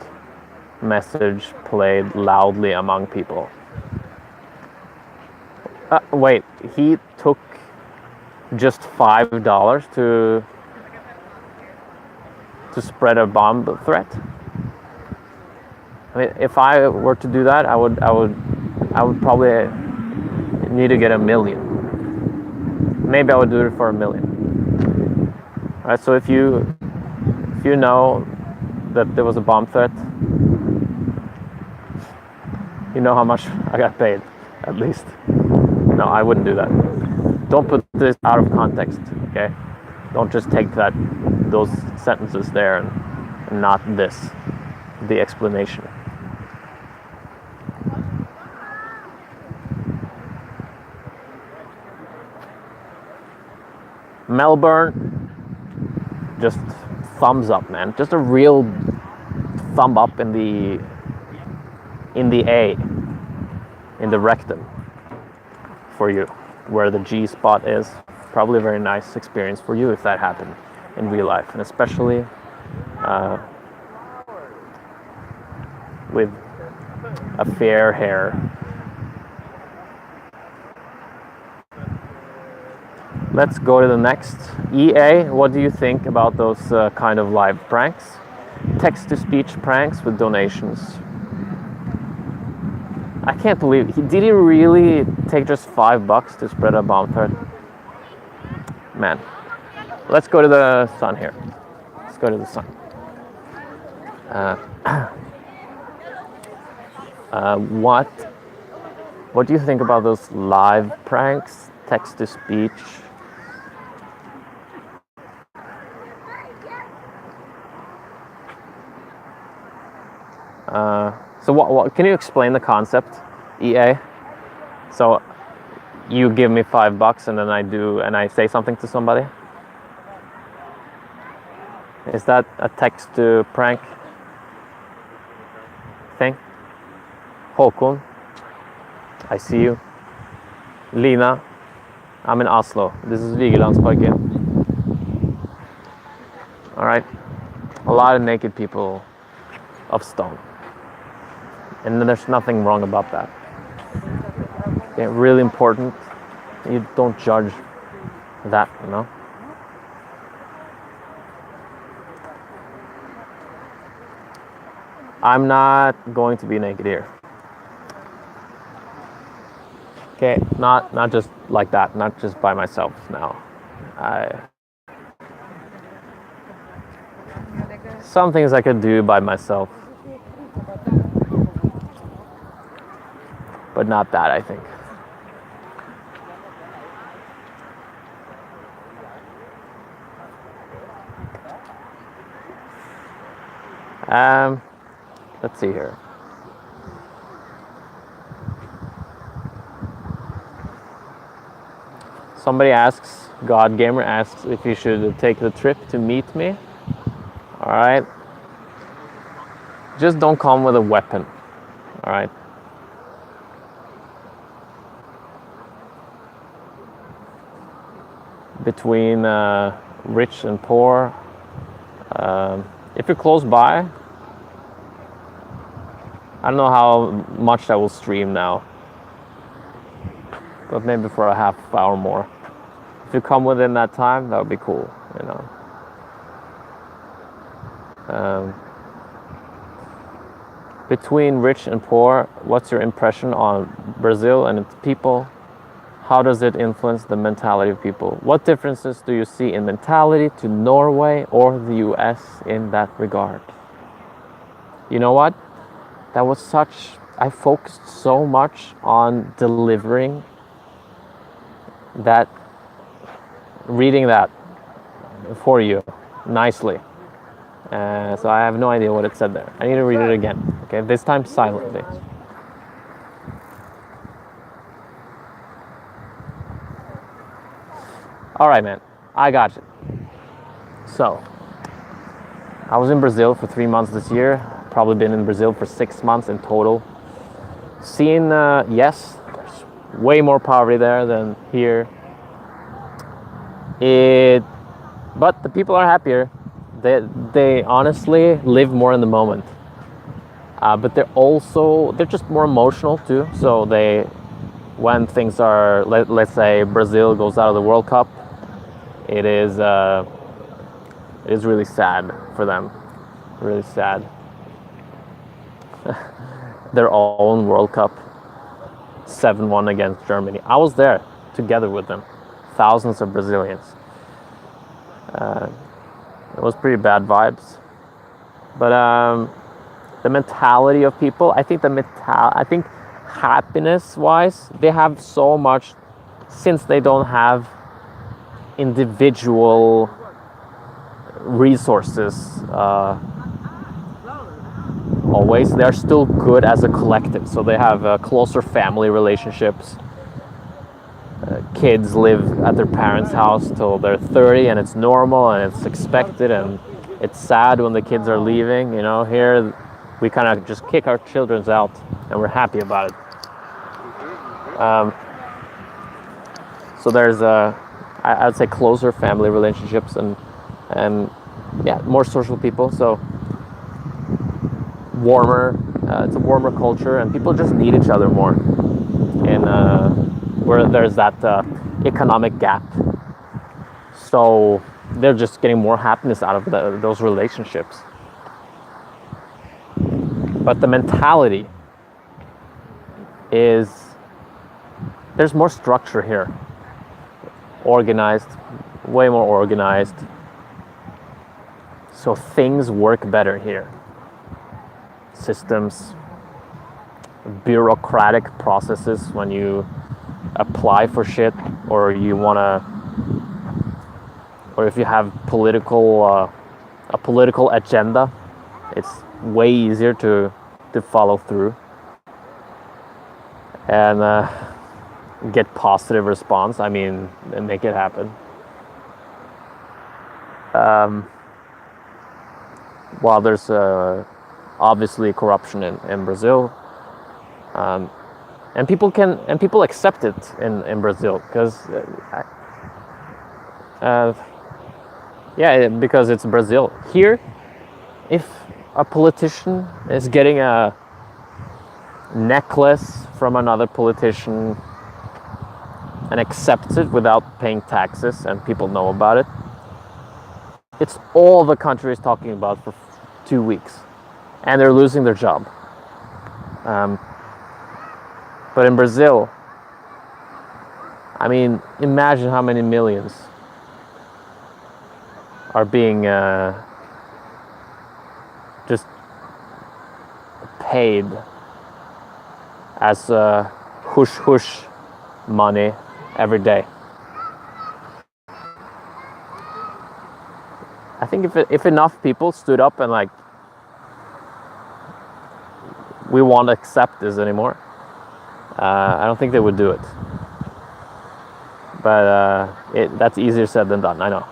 message played loudly among people. Wait, he took just $5 to spread a bomb threat? I mean, if I were to do that, I would probably need to get 1 million. Maybe I would do it for 1 million. All right. So if you know that there was a bomb threat, you know how much I got paid, at least. No, I wouldn't do that. Don't put this out of context, okay? Don't just take those sentences there and not this, the explanation. Melbourne, just thumbs up, man. Just a real thumb up in the A, in the rectum for you, where the G spot is. Probably a very nice experience for you if that happened in real life, and especially with a fair hair. Let's go to the next. EA, what do you think about those kind of live pranks? Text-to-speech pranks with donations. I can't believe did he really take just $5 to spread a bomb threat? Man, let's go to the sun here. Let's go to the sun. What do you think about those live pranks, text-to-speech? So what can you explain the concept, EA? So you give me $5 and I say something to somebody? Is that a text to prank thing? Håkon, I see you. Lina, I'm in Oslo. This is Vigelandsparken. Alright. A lot of naked people of stone. And there's nothing wrong about that. Okay, really important. You don't judge that, you know? I'm not going to be naked here. Okay, not just like that, not just by myself now. Some things I could do by myself. But not that, I think. Let's see here. Somebody asks, God Gamer asks if you should take the trip to meet me. All right. Just don't come with a weapon. All right. Between rich and poor. If you're close by, I don't know how much I will stream now, but maybe for a half hour more. If you come within that time, that would be cool, you know. Between rich and poor, what's your impression on Brazil and its people? How does it influence the mentality of people? What differences do you see in mentality to Norway or the US in that regard? You know what? That was I focused so much on delivering that, reading that for you nicely. So I have no idea what it said there. I need to read it again. Okay, this time silently. All right, man, I got you. So, I was in Brazil for 3 months this year. Probably been in Brazil for 6 months in total. Seen, yes, there's way more poverty there than here. But the people are happier. They honestly live more in the moment. But they're just more emotional too. So when things are, let's say Brazil goes out of the World Cup, it is really sad for them. Really sad. Their own World Cup, 7-1 against Germany. I was there together with them. Thousands of Brazilians. It was pretty bad vibes. But the mentality of people, I think happiness-wise, they have so much, since they don't have individual resources always. They're still good as a collective, so they have closer family relationships. Kids live at their parents' house till they're 30, and it's normal and it's expected, and it's sad when the kids are leaving. You know, here we kind of just kick our children out, and we're happy about it. So there's I'd say closer family relationships and yeah, more social people. So warmer. It's a warmer culture, and people just need each other more. In where there's that economic gap, so they're just getting more happiness out of those relationships. But the mentality is there's more structure here, organized, way more organized, so things work better here. Systems, bureaucratic processes when you apply for shit, or you want to, or if you have a political agenda, it's way easier to follow through and get positive response. I mean, and make it happen. While there's obviously corruption in Brazil, and people accept it in Brazil because yeah, because it's Brazil. Here, if a politician is getting a necklace from another politician and accepts it without paying taxes, and people know about it, it's all the country is talking about for 2 weeks, and they're losing their job. But in Brazil, I mean, imagine how many millions are being just paid as hush money every day. I think if enough people stood up and like, we won't accept this anymore, I don't think they would do it. But that's easier said than done, I know.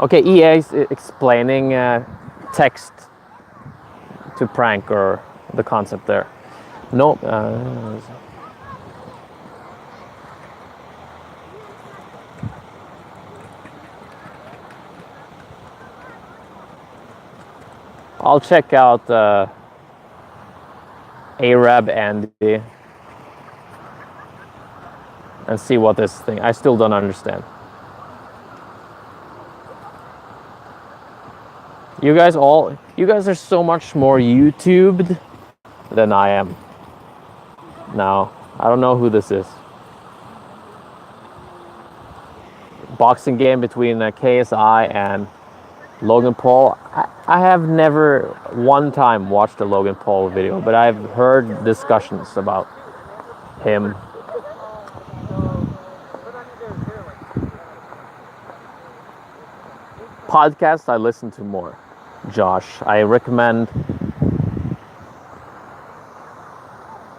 Okay, EA is explaining text to prank, or the concept there. No. I'll check out Arab Andy and see what this thing. I still don't understand. You guys are so much more YouTubed than I am. Now, I don't know who this is. Boxing game between KSI and Logan Paul. I have never one time watched a Logan Paul video, but I've heard discussions about him. Podcasts I listen to more. Josh, I recommend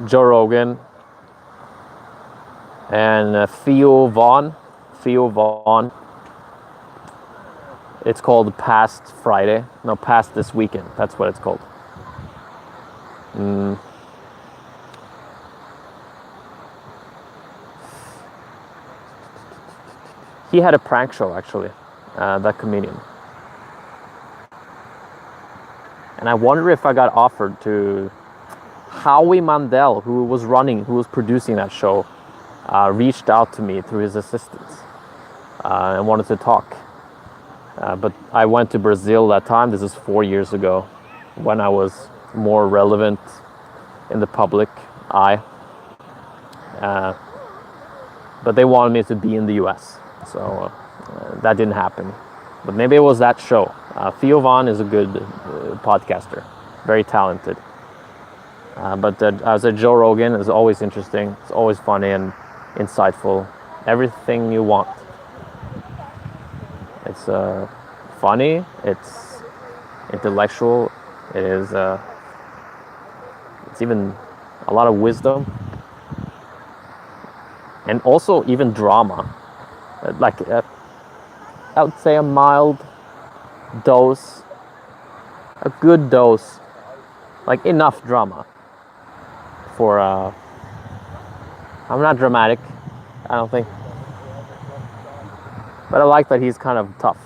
Joe Rogan and Theo Vaughn. It's called Past Friday. No, Past This Weekend. That's what it's called. He had a prank show, actually, that comedian. And I wonder if I got offered to... Howie Mandel, who was producing that show, reached out to me through his assistants and wanted to talk. But I went to Brazil that time. This is 4 years ago, when I was more relevant in the public eye. But they wanted me to be in the US, so that didn't happen. But maybe it was that show. Theo Vaughn is a good podcaster, very talented. But as a Joe Rogan is always interesting. It's always funny and insightful. Everything you want. It's funny. It's intellectual. It is. It's even a lot of wisdom, and also even drama. Like I would say a mild dose, a good dose, like enough drama for. I'm not dramatic, I don't think, but I like that he's kind of tough.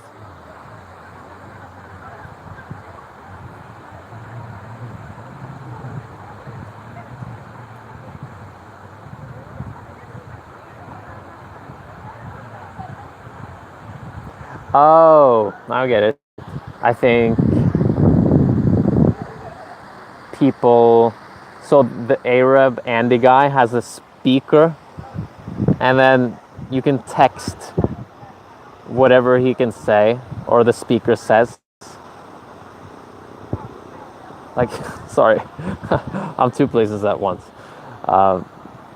Oh, now I get it. I think people. So the Arab Andy guy has a speaker, and then you can text whatever he can say or the speaker says. Like, sorry, I'm two places at once.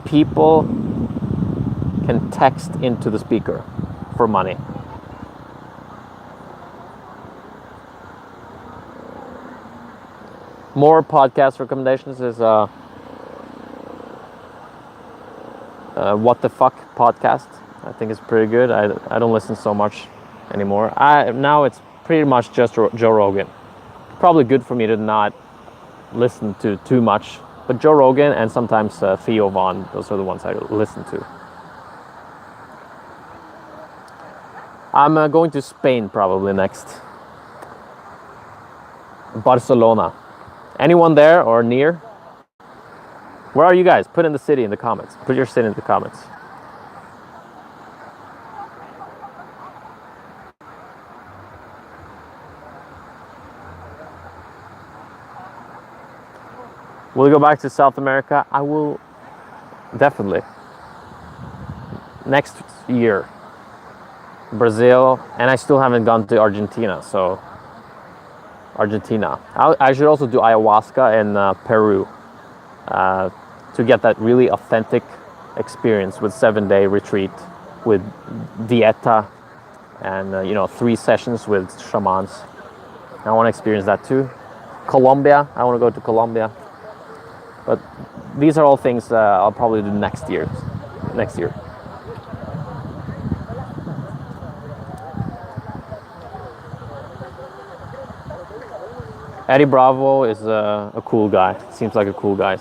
People can text into the speaker for money. More podcast recommendations is What the Fuck podcast. I think it's pretty good. I don't listen so much anymore. Now it's pretty much just Joe Rogan. Probably good for me to not listen to too much. But Joe Rogan and sometimes Theo Von, those are the ones I listen to. I'm going to Spain probably next. Barcelona. Anyone there or near? Where are you guys? Put in the city in the comments. Put your city in the comments. Will you go back to South America? I will definitely. Next year. Brazil, and I still haven't gone to Argentina, so Argentina. I should also do ayahuasca in Peru to get that really authentic experience with 7-day retreat with dieta and 3 sessions with shamans. I want to experience that too. Colombia, I want to go to Colombia. But these are all things I'll probably do next year. Eddie Bravo is a cool guy. Seems like a cool guy.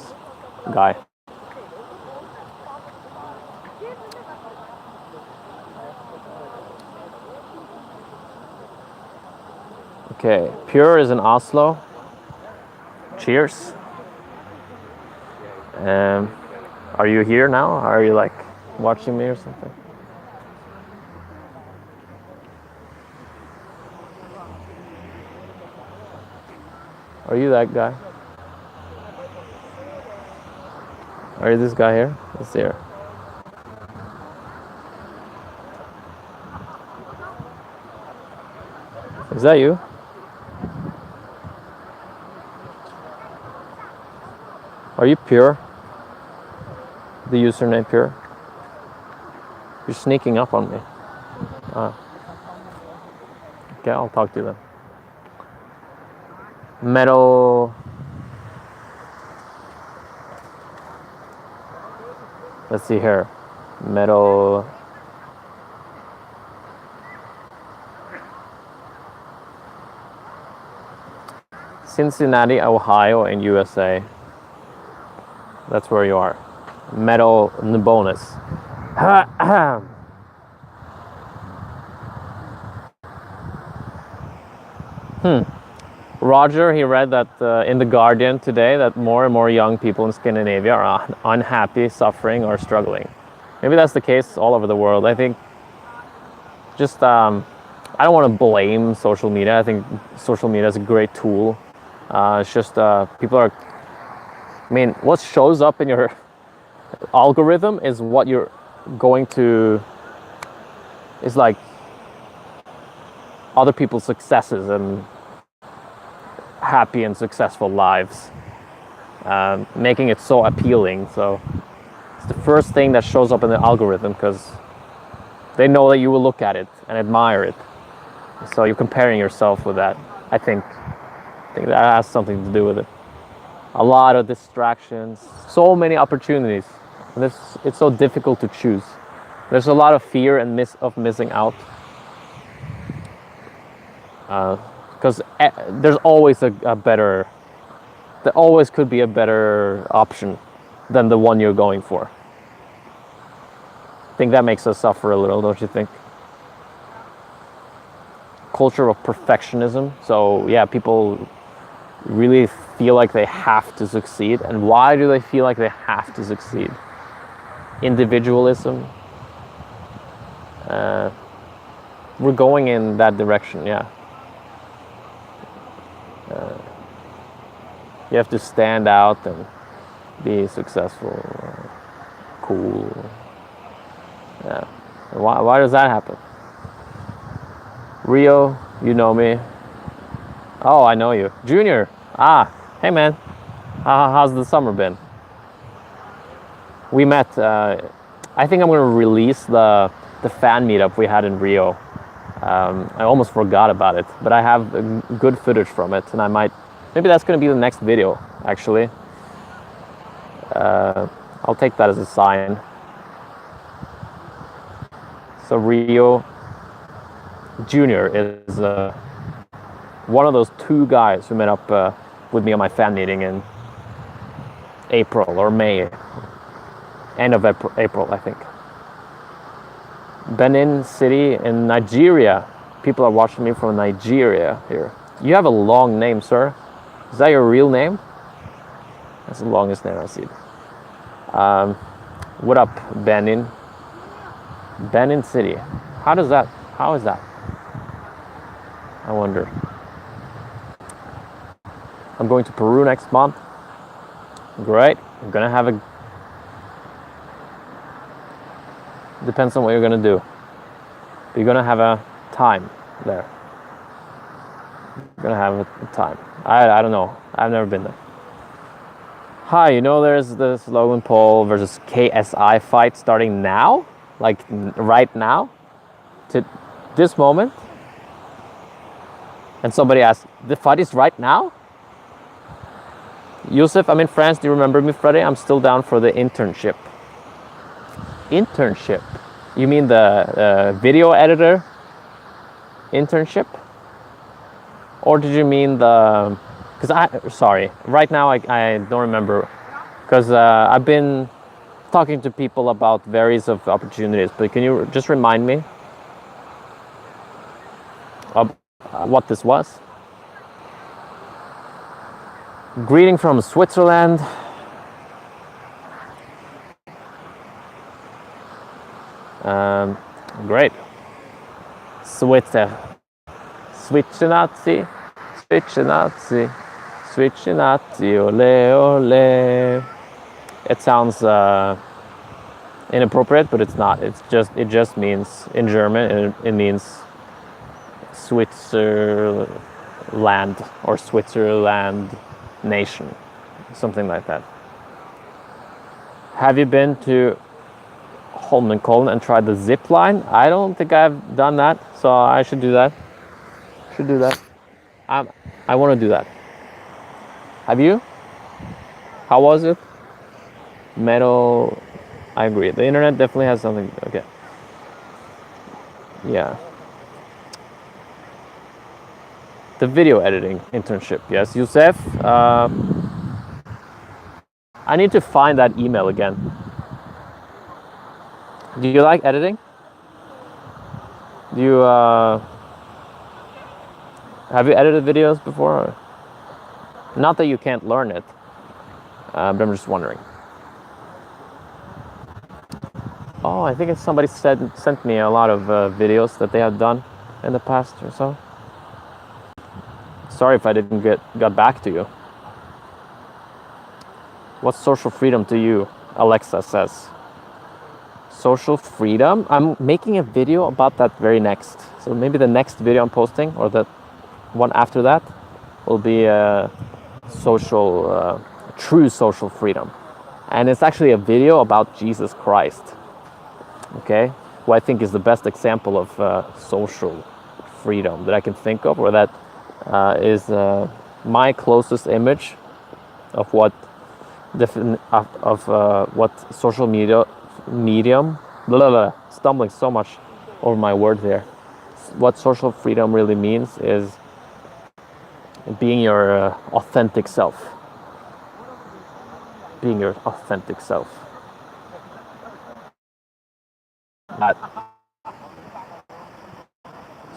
Okay, Pure is in Oslo. Cheers. Are you here now? Are you like watching me or something? Are you that guy? Are you this guy here? Let's see here. Is that you? Are you Pure? The username Pure? You're sneaking up on me. Okay, I'll talk to you then. Metal. Let's see here. Metal. Cincinnati, Ohio, in USA. That's where you are. Metal bonus. Roger, he read that in The Guardian today that more and more young people in Scandinavia are unhappy, suffering, or struggling. Maybe that's the case all over the world. I think just, I don't want to blame social media. I think social media is a great tool. It's just people are, I mean, what shows up in your algorithm is what you're going to, is like other people's successes and happy and successful lives. making it so appealing. So it's the first thing that shows up in the algorithm because they know that you will look at it and admire it. So you're comparing yourself with that. I think that has something to do with it. A lot of distractions, so many opportunities. It's so difficult to choose. There's a lot of fear and missing out. Because there's always a better, there always could be a better option than the one you're going for. I think that makes us suffer a little, don't you think? Culture of perfectionism. So yeah, people really feel like they have to succeed. And why do they feel like they have to succeed? Individualism. We're going in that direction, yeah. You have to stand out and be successful, cool. Yeah. Why does that happen? Rio, you know me. Oh, I know you. Junior. Hey man. How's the summer been? We met, I think I'm going to release the fan meetup we had in Rio. I almost forgot about it, but I have good footage from it, and maybe that's going to be the next video, actually. I'll take that as a sign. So Rio Junior is one of those two guys who met up with me on my fan meeting in April or May. End of April, I think. Benin City in Nigeria. People are watching me from Nigeria here. You have a long name, sir. Is that your real name? That's the longest name I've seen. What up, Benin? Benin City. How is that? I wonder. I'm going to Peru next month. Great. I'm gonna have a... Depends on what you're gonna do. You're gonna have a time there. You're gonna have a time. I don't know. I've never been there. Hi, you know there's this Logan Paul versus KSI fight starting now? Like right now? To this moment? And somebody asked, the fight is right now? Yusuf, I'm in France. Do you remember me, Freddy? I'm still down for the internship. Internship? You mean the video editor internship? Or did you mean the... Sorry, right now I don't remember. Because I've been talking to people about various of opportunities. But can you just remind me of what this was? Greeting from Switzerland. Great. Switchinazzi, ole ole. It sounds inappropriate, but it's not. It just means in German. It means Switzerland or Switzerland nation, something like that. Have you been to Holmenkollen and tried the zip line? I don't think I've done that, so I should do that. I want to do that. Have you? How was it? Metal. I agree. The internet definitely has something. Okay. Yeah. The video editing internship. Yes, Youssef. I need to find that email again. Do you like editing? Do you have you edited videos before? Or? Not that you can't learn it, but I'm just wondering. Oh, I think somebody sent me a lot of videos that they have done in the past or so. Sorry if I didn't got back to you. What's social freedom to you? Alexa says. Social freedom? I'm making a video about that very next. So maybe the next video I'm posting, or the one after that, will be social true social freedom. And it's actually a video about Jesus Christ, okay, who I think is the best example of social freedom that I can think of, or that is my closest image of what what social medium blah, blah, stumbling so much over my word there. What social freedom really means is being your authentic self. Being your authentic self. That.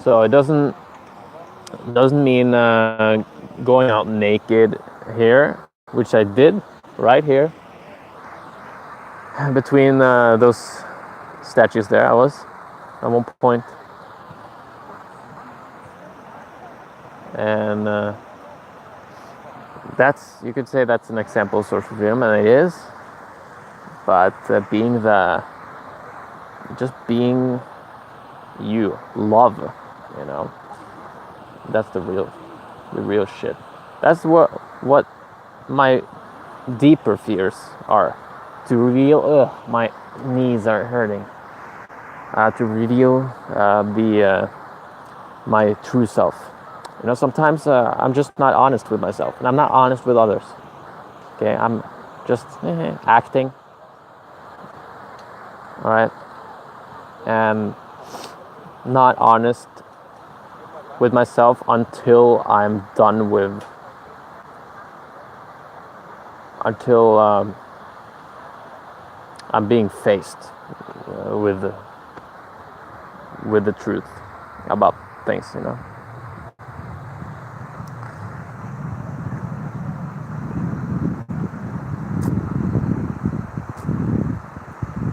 So it doesn't mean going out naked here, which I did right here between those statues there. I was at one point, and that's, you could say that's an example of social freedom, and it is. But just being you, love, you know, that's the real shit. That's what my deeper fears are. To reveal, my knees are hurting. To reveal my true self. You know, sometimes I'm just not honest with myself, and I'm not honest with others. Okay, I'm just acting. All right, and not honest with myself until I'm done with. Until I'm being faced with the truth about things, you know.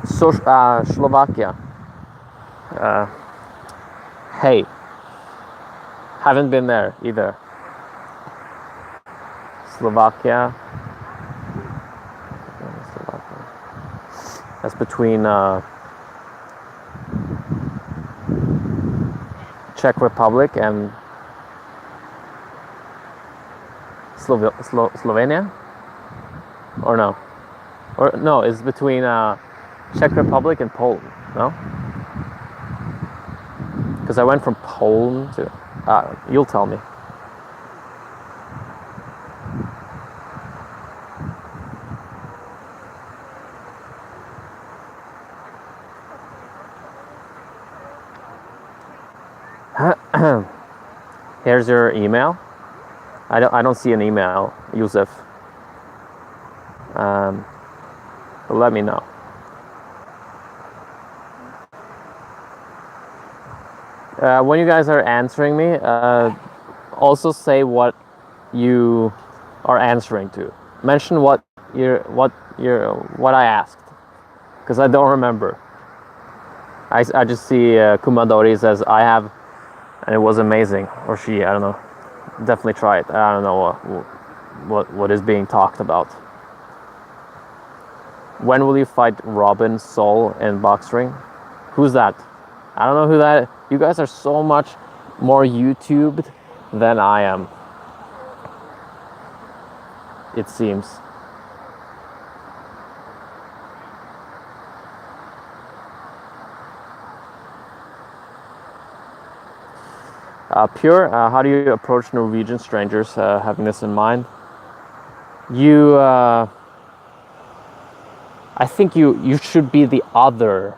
So Slovakia. Hey, haven't been there either. Slovakia. That's between Czech Republic and Slovenia, or no? Or no, it's between Czech Republic and Poland. No, because I went from Poland to. You'll tell me. Here's your email. I don't see an email, Yusuf. But let me know. When you guys are answering me, also say what you are answering to. Mention what I asked, because I don't remember. I just see Kumadori says I have, and it was amazing, or she, I don't know. Definitely try it. I don't know what is being talked about. When will you fight Robin Soul in box ring? Who's that? I don't know who that is. You guys are so much more YouTubed than I am, it seems. Pure, how do you approach Norwegian strangers having this in mind? You, I think you should be the other.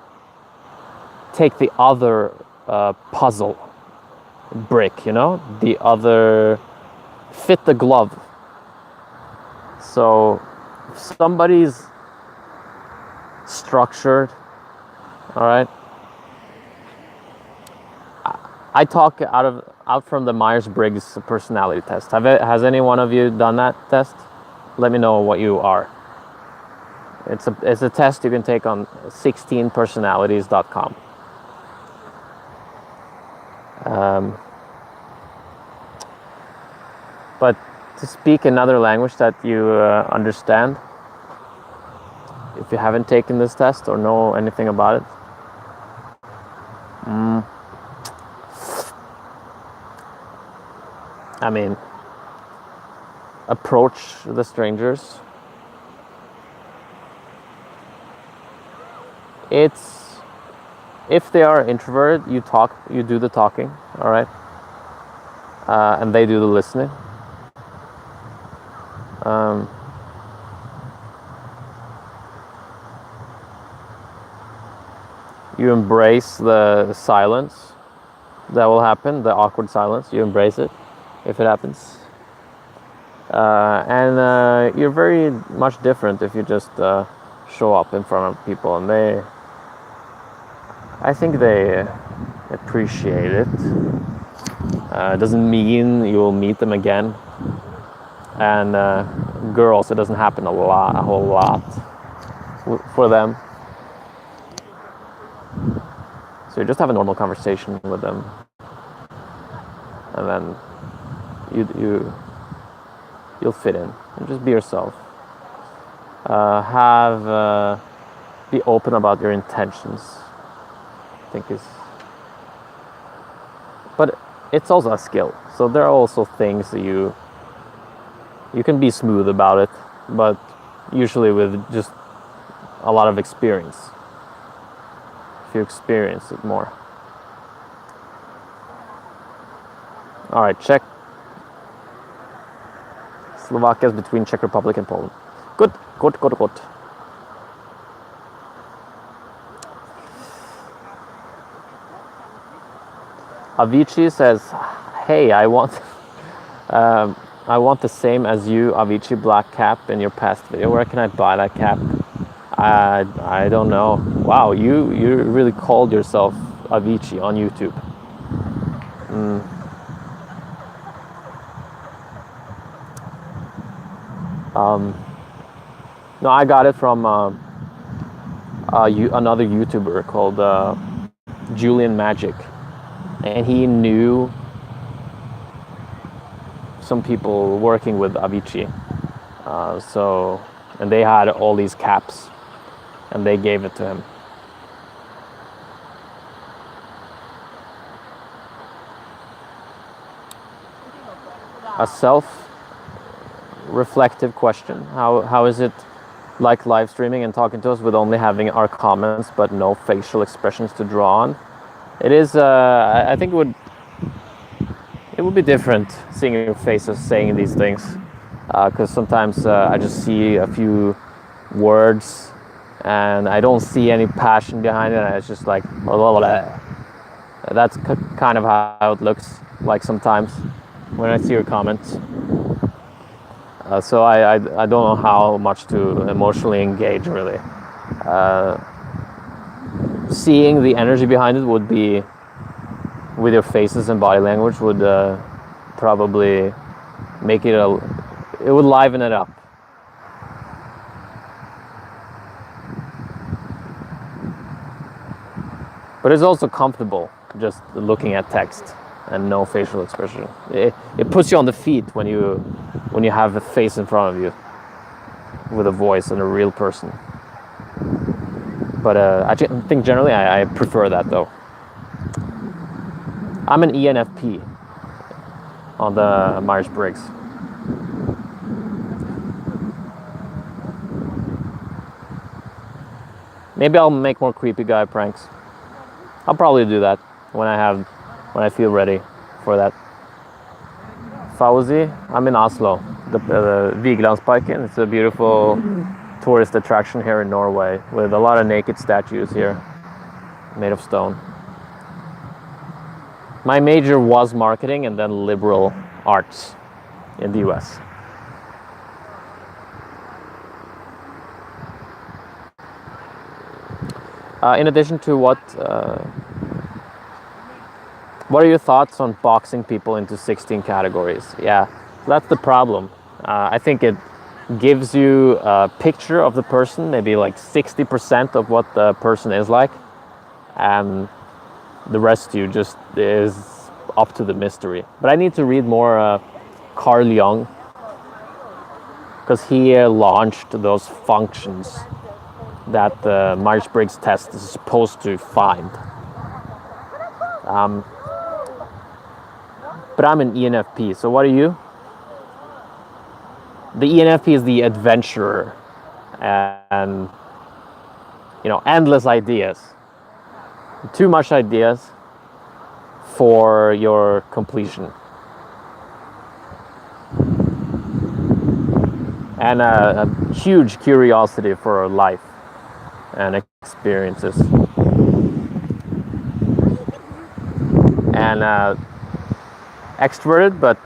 Take the other puzzle brick, you know? The other, fit the glove. So if somebody's structured, all right? I talk out from the Myers-Briggs personality test. Has any one of you done that test? Let me know what you are. It's a test you can take on 16personalities.com. But to speak another language that you understand, if you haven't taken this test or know anything about it, I mean, approach the strangers it's if they are introverted, you do the talking, all right, and they do the listening. You embrace the silence that will happen, the awkward silence. You embrace it if it happens. And you're very much different if you just show up in front of people, and I think they appreciate it. It doesn't mean you will meet them again. And girls, it doesn't happen a whole lot for them. So you just have a normal conversation with them, and then you'll fit in and just be yourself. Be open about your intentions. I think but it's also a skill. So there are also things that you can be smooth about it, but usually with just a lot of experience. If you experience it more. All right, check. Slovakia is between Czech Republic and Poland. Good. Avicii says, "Hey, I want the same as you, Avicii black cap in your past video. Where can I buy that cap?" I don't know. Wow, you really called yourself Avicii on YouTube. No, I got it from another YouTuber called Julian Magic, and he knew some people working with Avicii, and they had all these caps, and they gave it to him. A self-reflective question. How is it like live streaming and talking to us with only having our comments but no facial expressions to draw on? It is. I think it would be different seeing your faces saying these things, because sometimes I just see a few words and I don't see any passion behind it. And it's just like blah, blah, blah. That's kind of how it looks like sometimes when I see your comments. So I don't know how much to emotionally engage, really. Seeing the energy behind it would be, with your faces and body language, would probably make it it would liven it up. But it's also comfortable just looking at text and no facial expression. It puts you on the feet when you have a face in front of you with a voice and a real person. But I think generally I prefer that, though. I'm an ENFP on the Myers-Briggs. Maybe I'll make more creepy guy pranks. I'll probably do that when I feel ready for that. Fauzi, I'm in Oslo, the Vigelandsparken. It's a beautiful tourist attraction here in Norway with a lot of naked statues here made of stone. My major was marketing and then liberal arts in the US. In addition to what are your thoughts on boxing people into 16 categories? Yeah, that's the problem. I think it gives you a picture of the person, maybe like 60% of what the person is like, and the rest you just is up to the mystery. But I need to read more Carl Jung, because he launched those functions that the Myers-Briggs test is supposed to find. But I'm an ENFP, so what are you? The ENFP is the adventurer, and endless ideas, too much ideas for your completion, and a huge curiosity for life and experiences, and extroverted but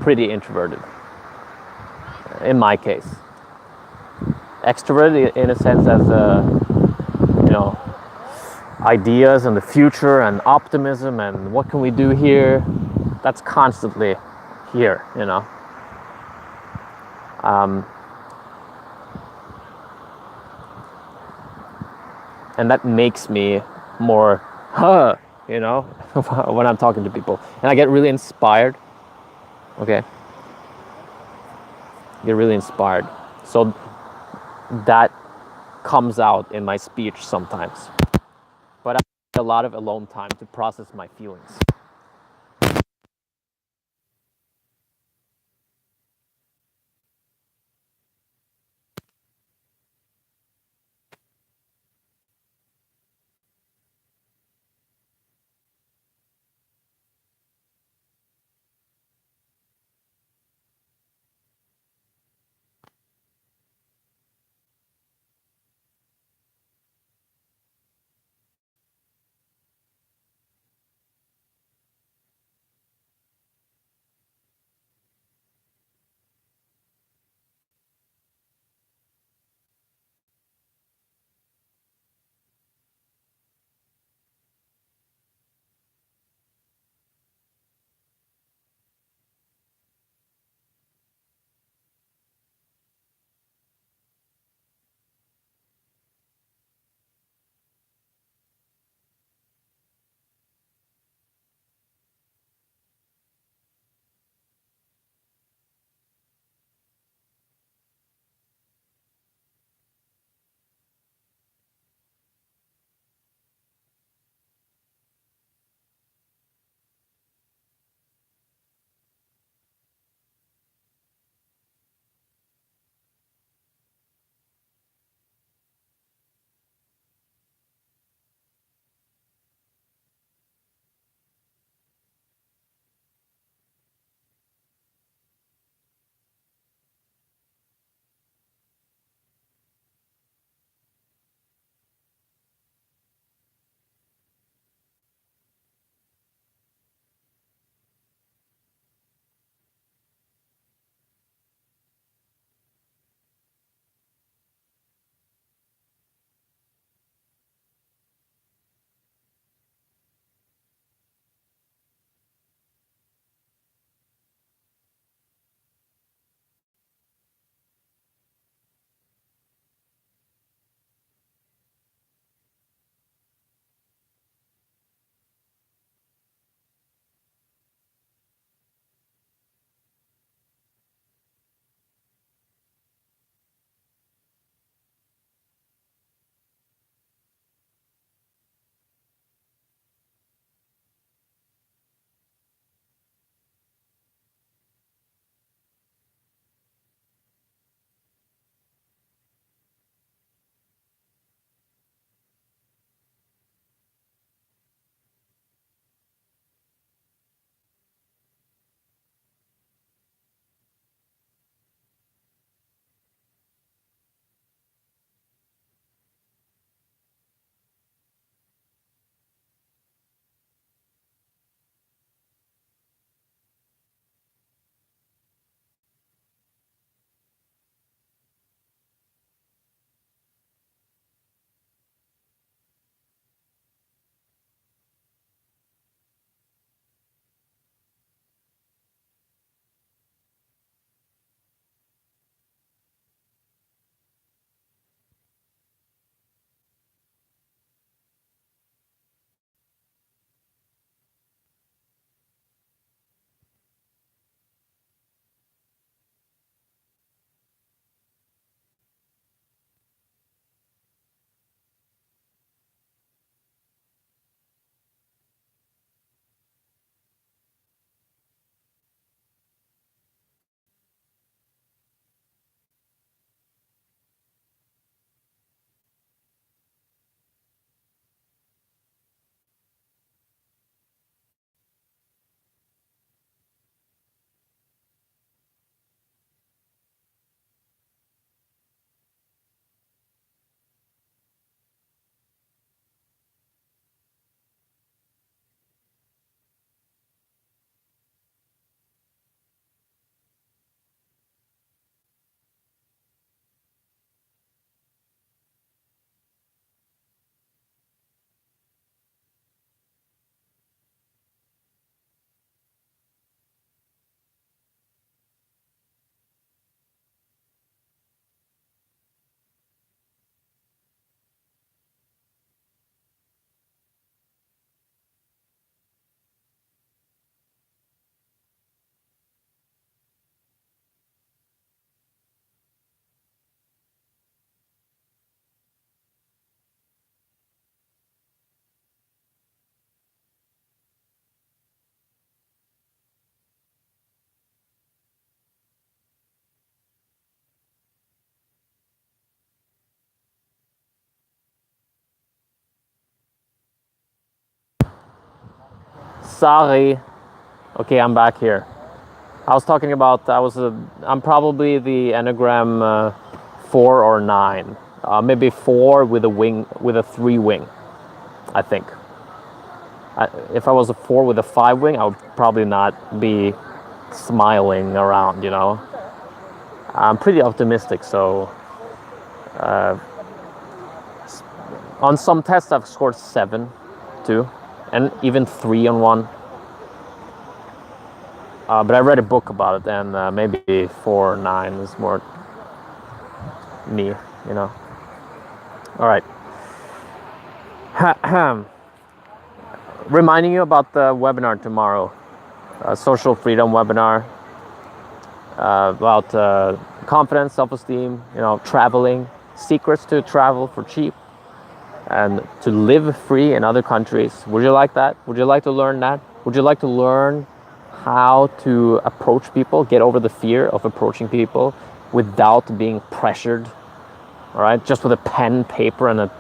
pretty introverted in my case. Extroverted in a sense as ideas and the future and optimism and what can we do here, that's constantly here. And that makes me more when I'm talking to people, and I get really inspired. Okay, get really inspired, so that comes out in my speech sometimes, but I need a lot of alone time to process my feelings. Sorry. Okay, I'm back here. I was talking about I'm probably the Enneagram 4 or 9, maybe 4 with a wing, with a 3 wing, I think. If I was a 4 with a 5 wing, I would probably not be smiling around, you know. I'm pretty optimistic, so on some tests I've scored 7 too, and even 3 on one. But I read a book about it, and maybe 4 or 9 is more me, you know. All right. Reminding you about the webinar tomorrow, social freedom webinar about confidence, self-esteem, you know, traveling, secrets to travel for cheap, and to live free in other countries. Would you like that? Would you like to learn that? Would you like to learn how to approach people, get over the fear of approaching people without being pressured, all right, just with a pen, paper, and a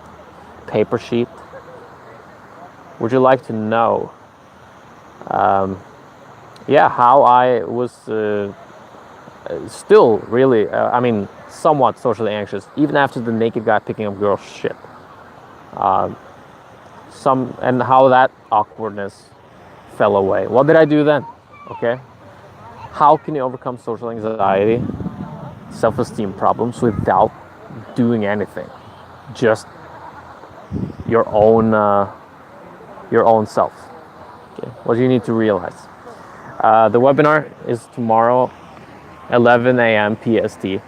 paper sheet? Would you like to know, how I was still really, somewhat socially anxious, even after the naked guy picking up girls' shit? And how that awkwardness fell away. What did I do then? Okay. How can you overcome social anxiety, self-esteem problems without doing anything? Just your own self. Okay. What do you need to realize? The webinar is tomorrow, 11 a.m. PST,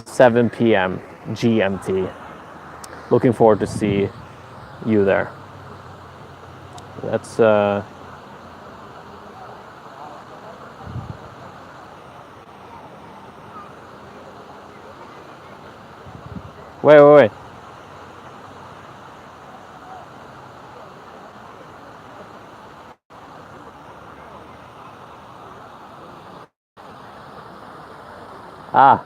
7 p.m. GMT. Looking forward to see you there. That's wait. Ah,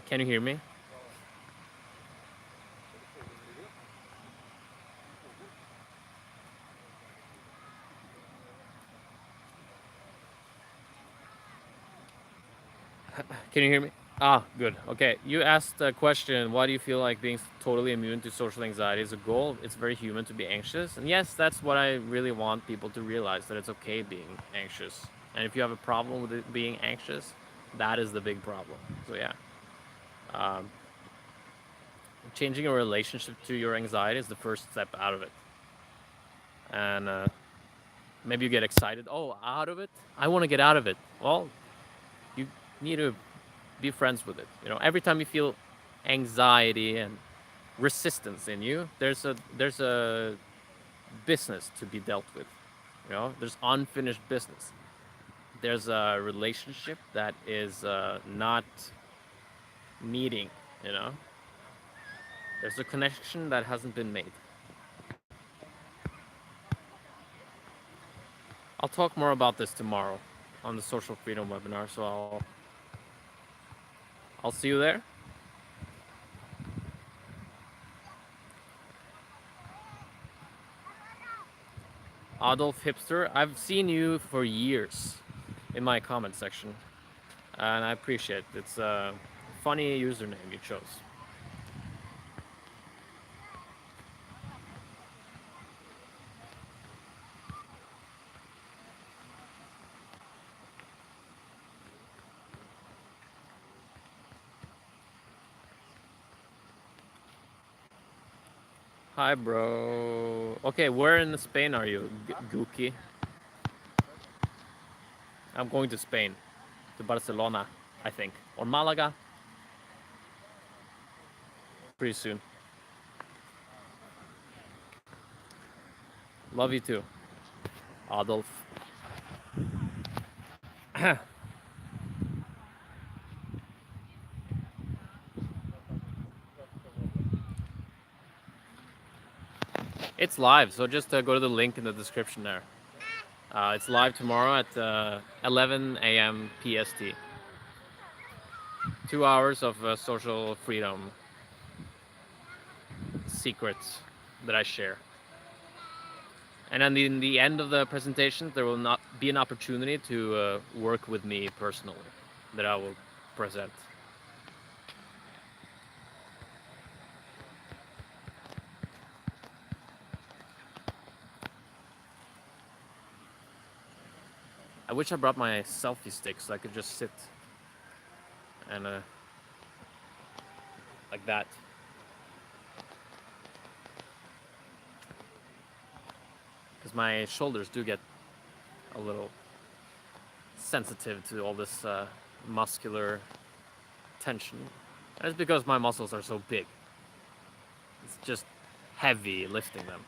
Can you hear me? Can you hear me? Ah, good. Okay. You asked a question, why do you feel like being totally immune to social anxiety is a goal? It's very human to be anxious. And yes, that's what I really want people to realize, that it's okay being anxious. And if you have a problem with it being anxious, that is the big problem. So yeah. Um, Changing your relationship to your anxiety is the first step out of it. And maybe you get excited. Oh, out of it? I want to get out of it. Well, you need to be friends with it. You know, every time you feel anxiety and resistance in you, there's a business to be dealt with. You know, there's unfinished business. There's a relationship that is not meeting. You know, there's a connection that hasn't been made. I'll talk more about this tomorrow on the social freedom webinar. So I'll see you there. Adolf Hipster, I've seen you for years in my comment section, and I appreciate it. It's a funny username you chose. Hi, bro. Okay, where in Spain are you, Gookie? I'm going to Spain, to Barcelona, I think, or Malaga, pretty soon. Love you too, Adolf. It's live, so just go to the link in the description there. It's live tomorrow at 11 a.m. PST. 2 hours of social freedom secrets that I share. And then in the end of the presentation, there will not be an opportunity to work with me personally that I will present. I wish I brought my selfie stick so I could just sit and like that. Because my shoulders do get a little sensitive to all this muscular tension. And it's because my muscles are so big. It's just heavy lifting them.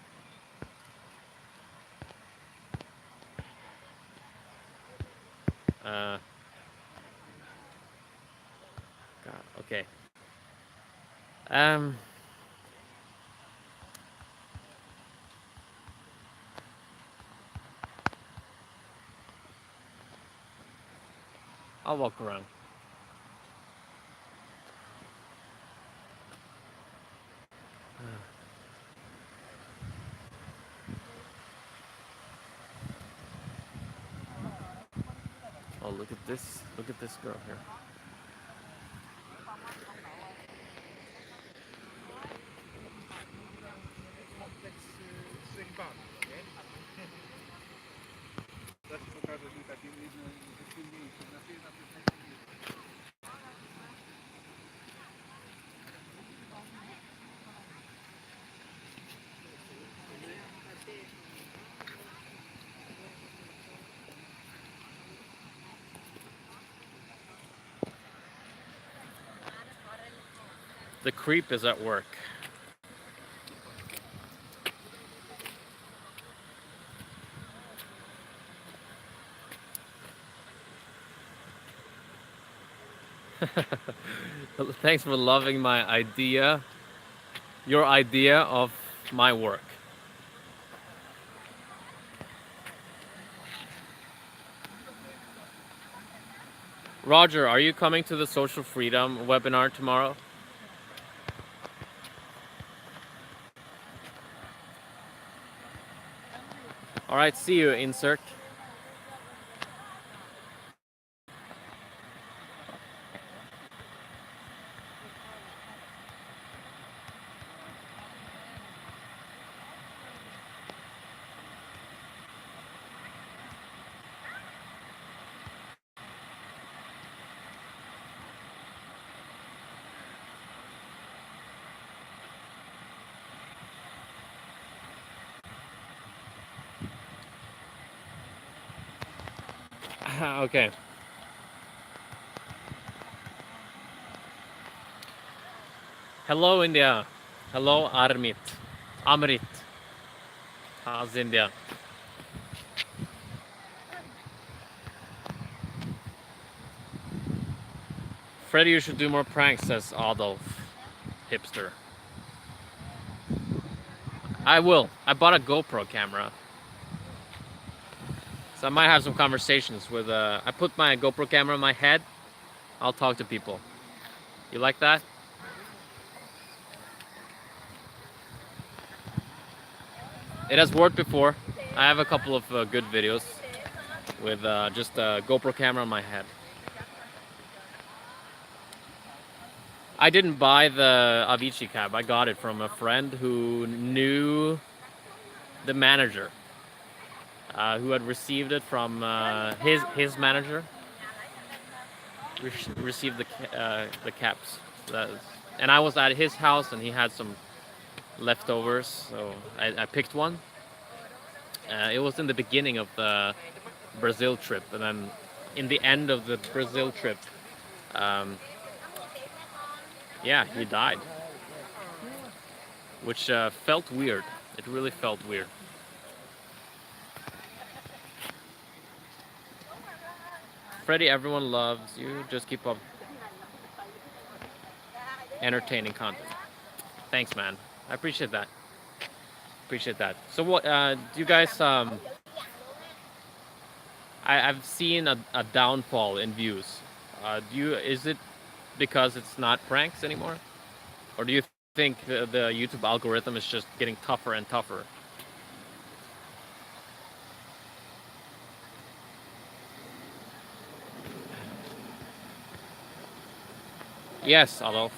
God, okay. I'll walk around. Oh, look at this. Look at this girl here. The creep is at work. Thanks for loving my idea. Your idea of my work. Roger, are you coming to the social freedom webinar tomorrow? All right, see you, insert. Okay. Hello, India. Hello, Armit. Amrit. How's India? Freddy, you should do more pranks, says Adolf. Hipster. I will. I bought a GoPro camera. So I might have some conversations with, I put my GoPro camera on my head. I'll talk to people. You like that? It has worked before. I have a couple of good videos with just a GoPro camera on my head. I didn't buy the Avicii cab. I got it from a friend who knew the manager, who had received it from his manager. Received the caps, and I was at his house, and he had some leftovers, so I picked one. It was in the beginning of the Brazil trip, and then in the end of the Brazil trip, yeah, he died, which felt weird. It really felt weird. Freddy, everyone loves you. Just keep up entertaining content. Thanks, man. I appreciate that. Appreciate that. So what do you guys I've seen a downfall in views. Is it because it's not pranks anymore? Or do you think the YouTube algorithm is just getting tougher and tougher? Yes, Adolf.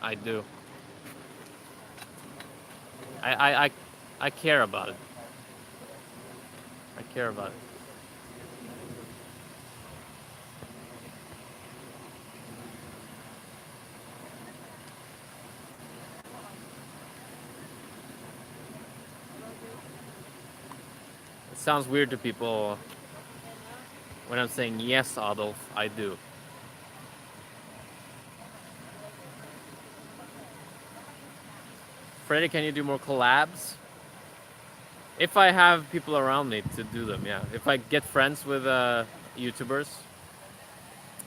I do. I I I, I care about it. I care about it. It sounds weird to people when I'm saying yes, Adolf. I do. Freddy, can you do more collabs? If I have people around me to do them, yeah. If I get friends with YouTubers,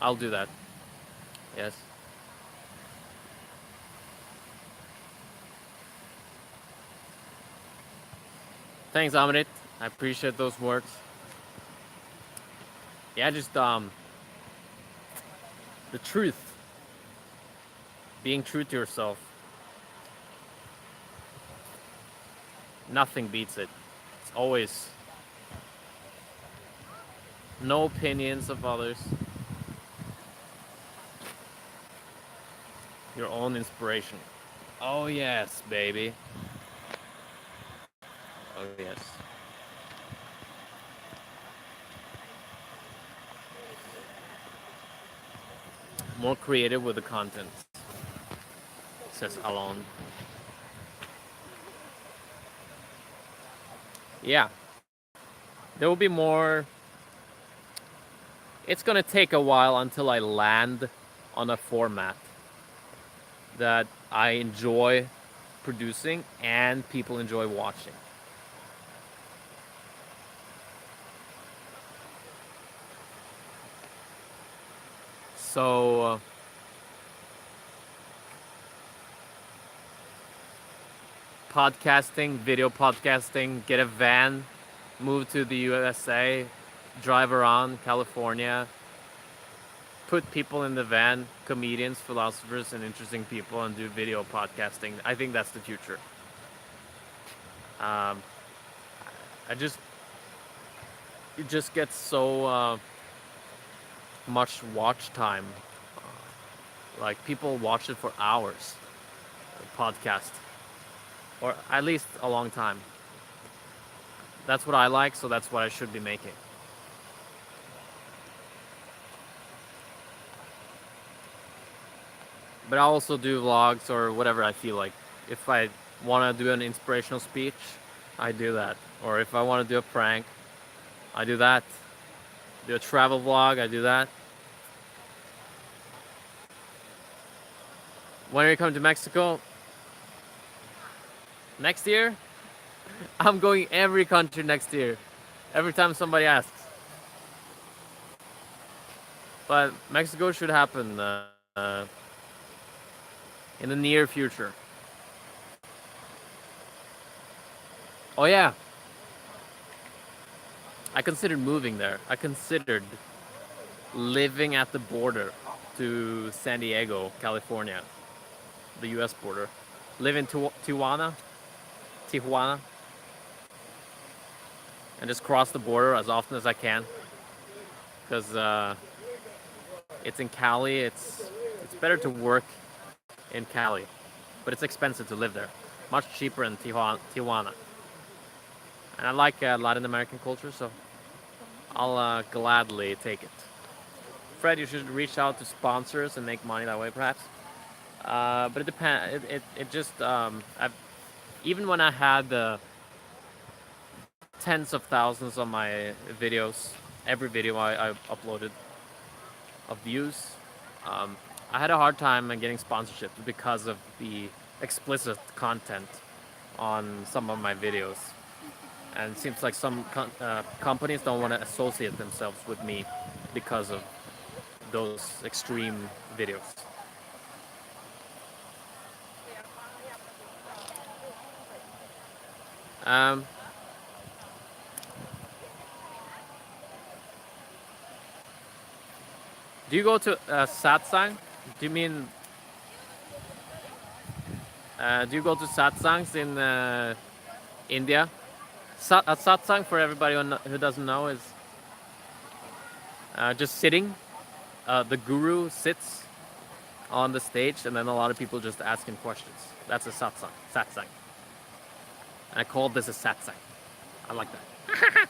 I'll do that. Yes. Thanks, Amit. I appreciate those words. Yeah, just the truth, being true to yourself. Nothing beats it. It's always no opinions of others. Your own inspiration. Oh yes, baby. Oh yes. More creative with the content, says Alon. Yeah, there will be more. It's gonna take a while until I land on a format that I enjoy producing and people enjoy watching. So, podcasting, video podcasting, get a van, move to the USA, drive around California, put people in the van, comedians, philosophers, and interesting people, and do video podcasting. I think that's the future. Um, I just it just gets so much watch time. Like people watch it for hours. Podcast, or at least a long time. That's what I like, so that's what I should be making. But I also do vlogs or whatever I feel like. If I want to do an inspirational speech, I do that. Or if I want to do a prank, I do that. Do a travel vlog, I do that. When are you coming to Mexico? Next year? I'm going every country next year. Every time somebody asks. But Mexico should happen in the near future. Oh yeah, I considered moving there. I considered living at the border to San Diego, California, the U.S. border. Live in Tijuana, and just cross the border as often as I can. Because it's in Cali. It's better to work in Cali, but it's expensive to live there. Much cheaper in Tijuana. And I like Latin American culture, so I'll gladly take it. Fred, you should reach out to sponsors and make money that way, perhaps. But it depends. It just even when I had tens of thousands of my videos, every video I uploaded of views, I had a hard time getting sponsorships because of the explicit content on some of my videos. And it seems like some companies don't want to associate themselves with me because of those extreme videos. Um, do you go to Satsang? Do you mean do you go to Satsangs in India? Satsang, for everybody who doesn't know, is just sitting. The guru sits on the stage, and then a lot of people just ask him questions. That's a satsang. Satsang. And I called this a satsang. I like that.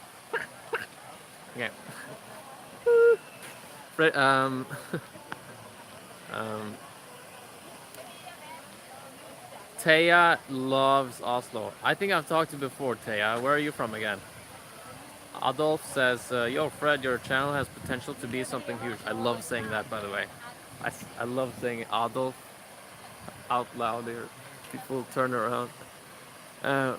Okay. Um, Taya loves Oslo. I think I've talked to you before, Taya. Where are you from again? Adolf says, yo, Fred, your channel has potential to be something huge. I love saying that, by the way. I love saying Adolf out loud here. People turn around. Uh,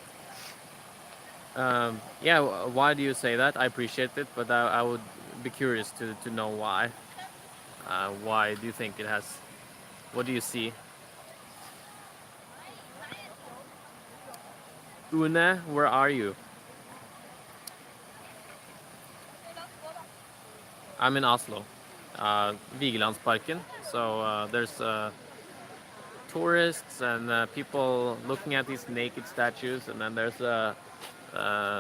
yeah, why do you say that? I appreciate it, but I would be curious to know why. Why do you think it has? What do you see? Une, where are you? I'm in Oslo, Vigelandsparken. So there's tourists and people looking at these naked statues, and then there's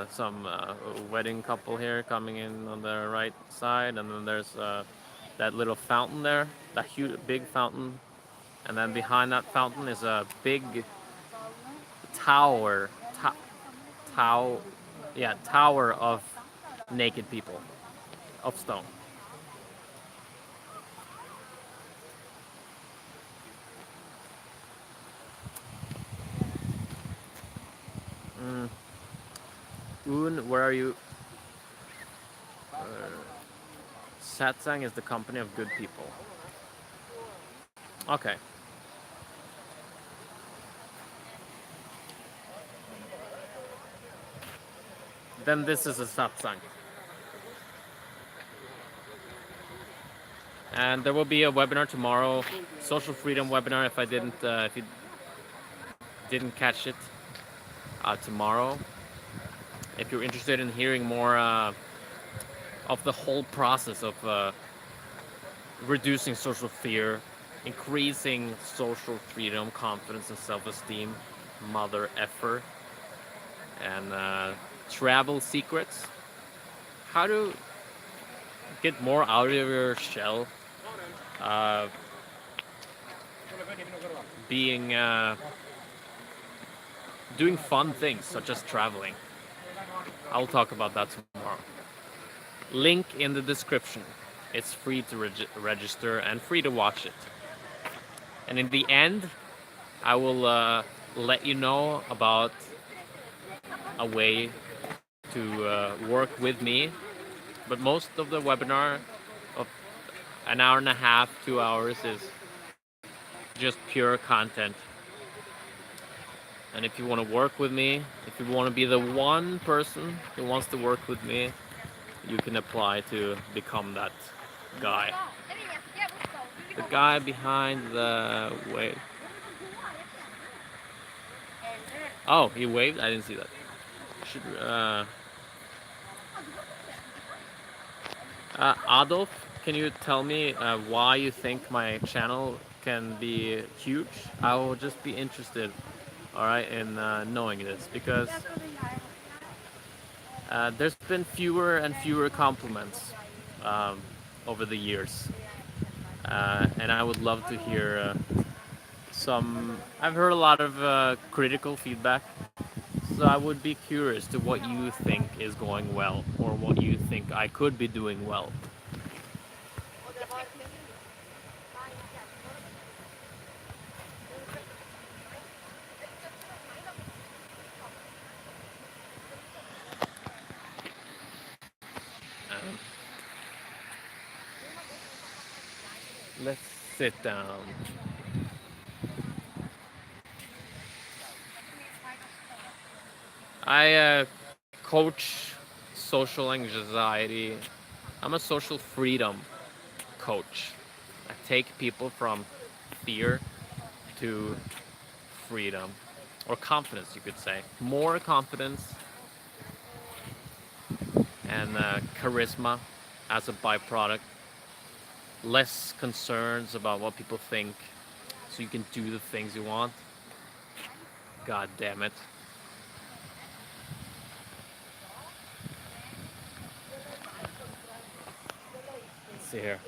some wedding couple here coming in on the right side, and then there's that little fountain there, that huge, big fountain, and then behind that fountain is a big tower, tower of naked people, of stone. Where are you? Satsang is the company of good people. Okay. Then this is a satsang. And there will be a webinar tomorrow, social freedom webinar. If you didn't catch it tomorrow, if you're interested in hearing more of the whole process of reducing social fear, increasing social freedom, confidence, and self-esteem, mother effer, and travel secrets, how to get more out of your shell, being doing fun things such as traveling. I'll talk about that tomorrow. Link in the description. It's free to register and free to watch it. And in the end, I will let you know about a way to work with me. But most of the webinar of an hour and a half, 2 hours is just pure content. And if you want to work with me, if you want to be the one person who wants to work with me, you can apply to become that guy. The guy behind the wave. Oh, he waved? I didn't see that. Should, Adolf, can you tell me why you think my channel can be huge? I will just be interested, all right, in knowing this, because there's been fewer and fewer compliments over the years, and I would love to hear some. I've heard a lot of critical feedback, so I would be curious to what you think is going well, or what you think I could be doing well. Let's sit down. I coach social anxiety. I'm a social freedom coach. I take people from fear to freedom, or confidence, you could say. More confidence and charisma as a byproduct. Less concerns about what people think, so you can do the things you want. God damn it. see here.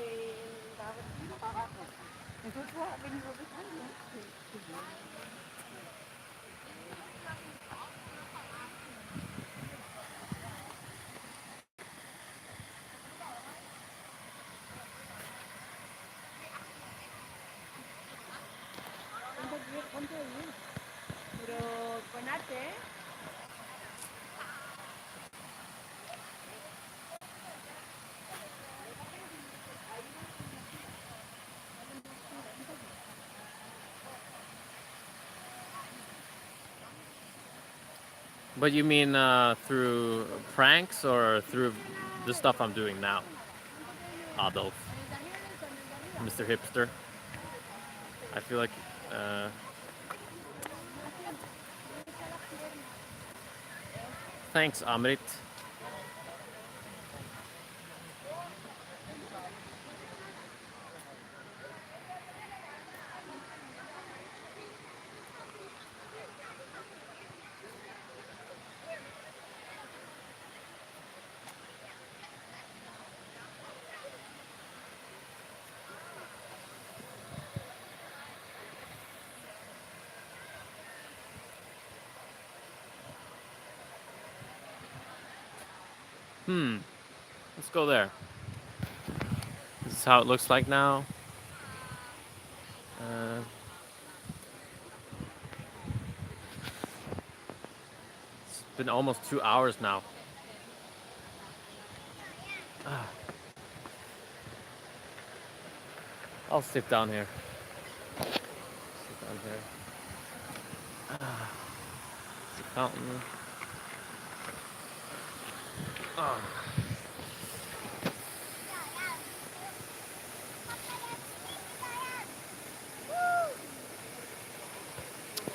But you mean through pranks or through the stuff I'm doing now, Adolf, Mr. Hipster? I feel like. Uh, Thanks, Amrit. Let's go there. This is how it looks like now. It's been almost 2 hours now. I'll sit down here. Sit down here. It's a fountain.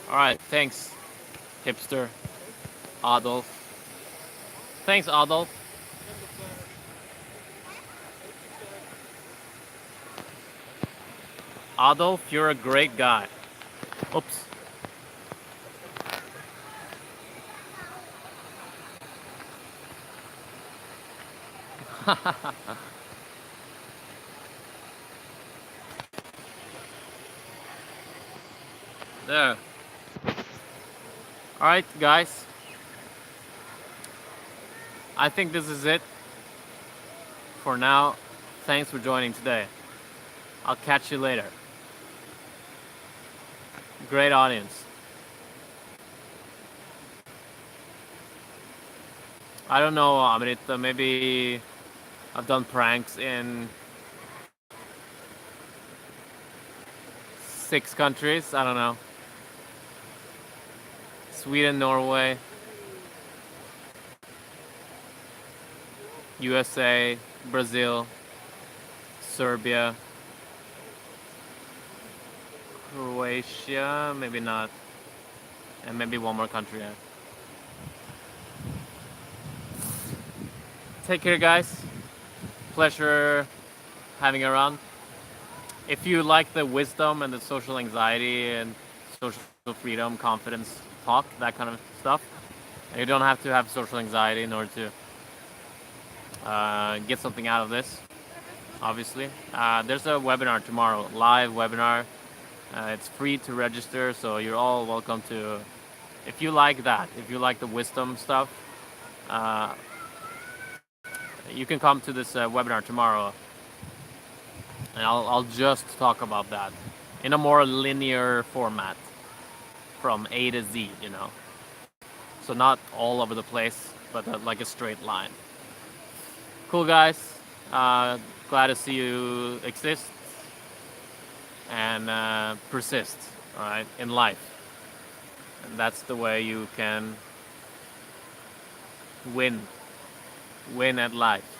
All right, thanks, Hipster, Adolf. Thanks, Adolf. Adolf, you're a great guy. Oops. There. All right, guys. I think this is it for now. Thanks for joining today. I'll catch you later. Great audience. I don't know, Amrita, maybe I've done pranks in 6 countries. I don't know. Sweden, Norway, USA, Brazil, Serbia, Croatia, maybe not, and maybe one more country. Yeah. Take care, guys. Pleasure having you around. If you like the wisdom and the social anxiety and social freedom, confidence talk, that kind of stuff, and you don't have to have social anxiety in order to get something out of this, obviously. There's a webinar tomorrow, live webinar. It's free to register, so you're all welcome to. If you like that, if you like the wisdom stuff, you can come to this webinar tomorrow, and I'll just talk about that in a more linear format from A to Z, you know. So not all over the place, but like a straight line. Cool, guys. Glad to see you exist and persist, all right, in life. And that's the way you can win at life.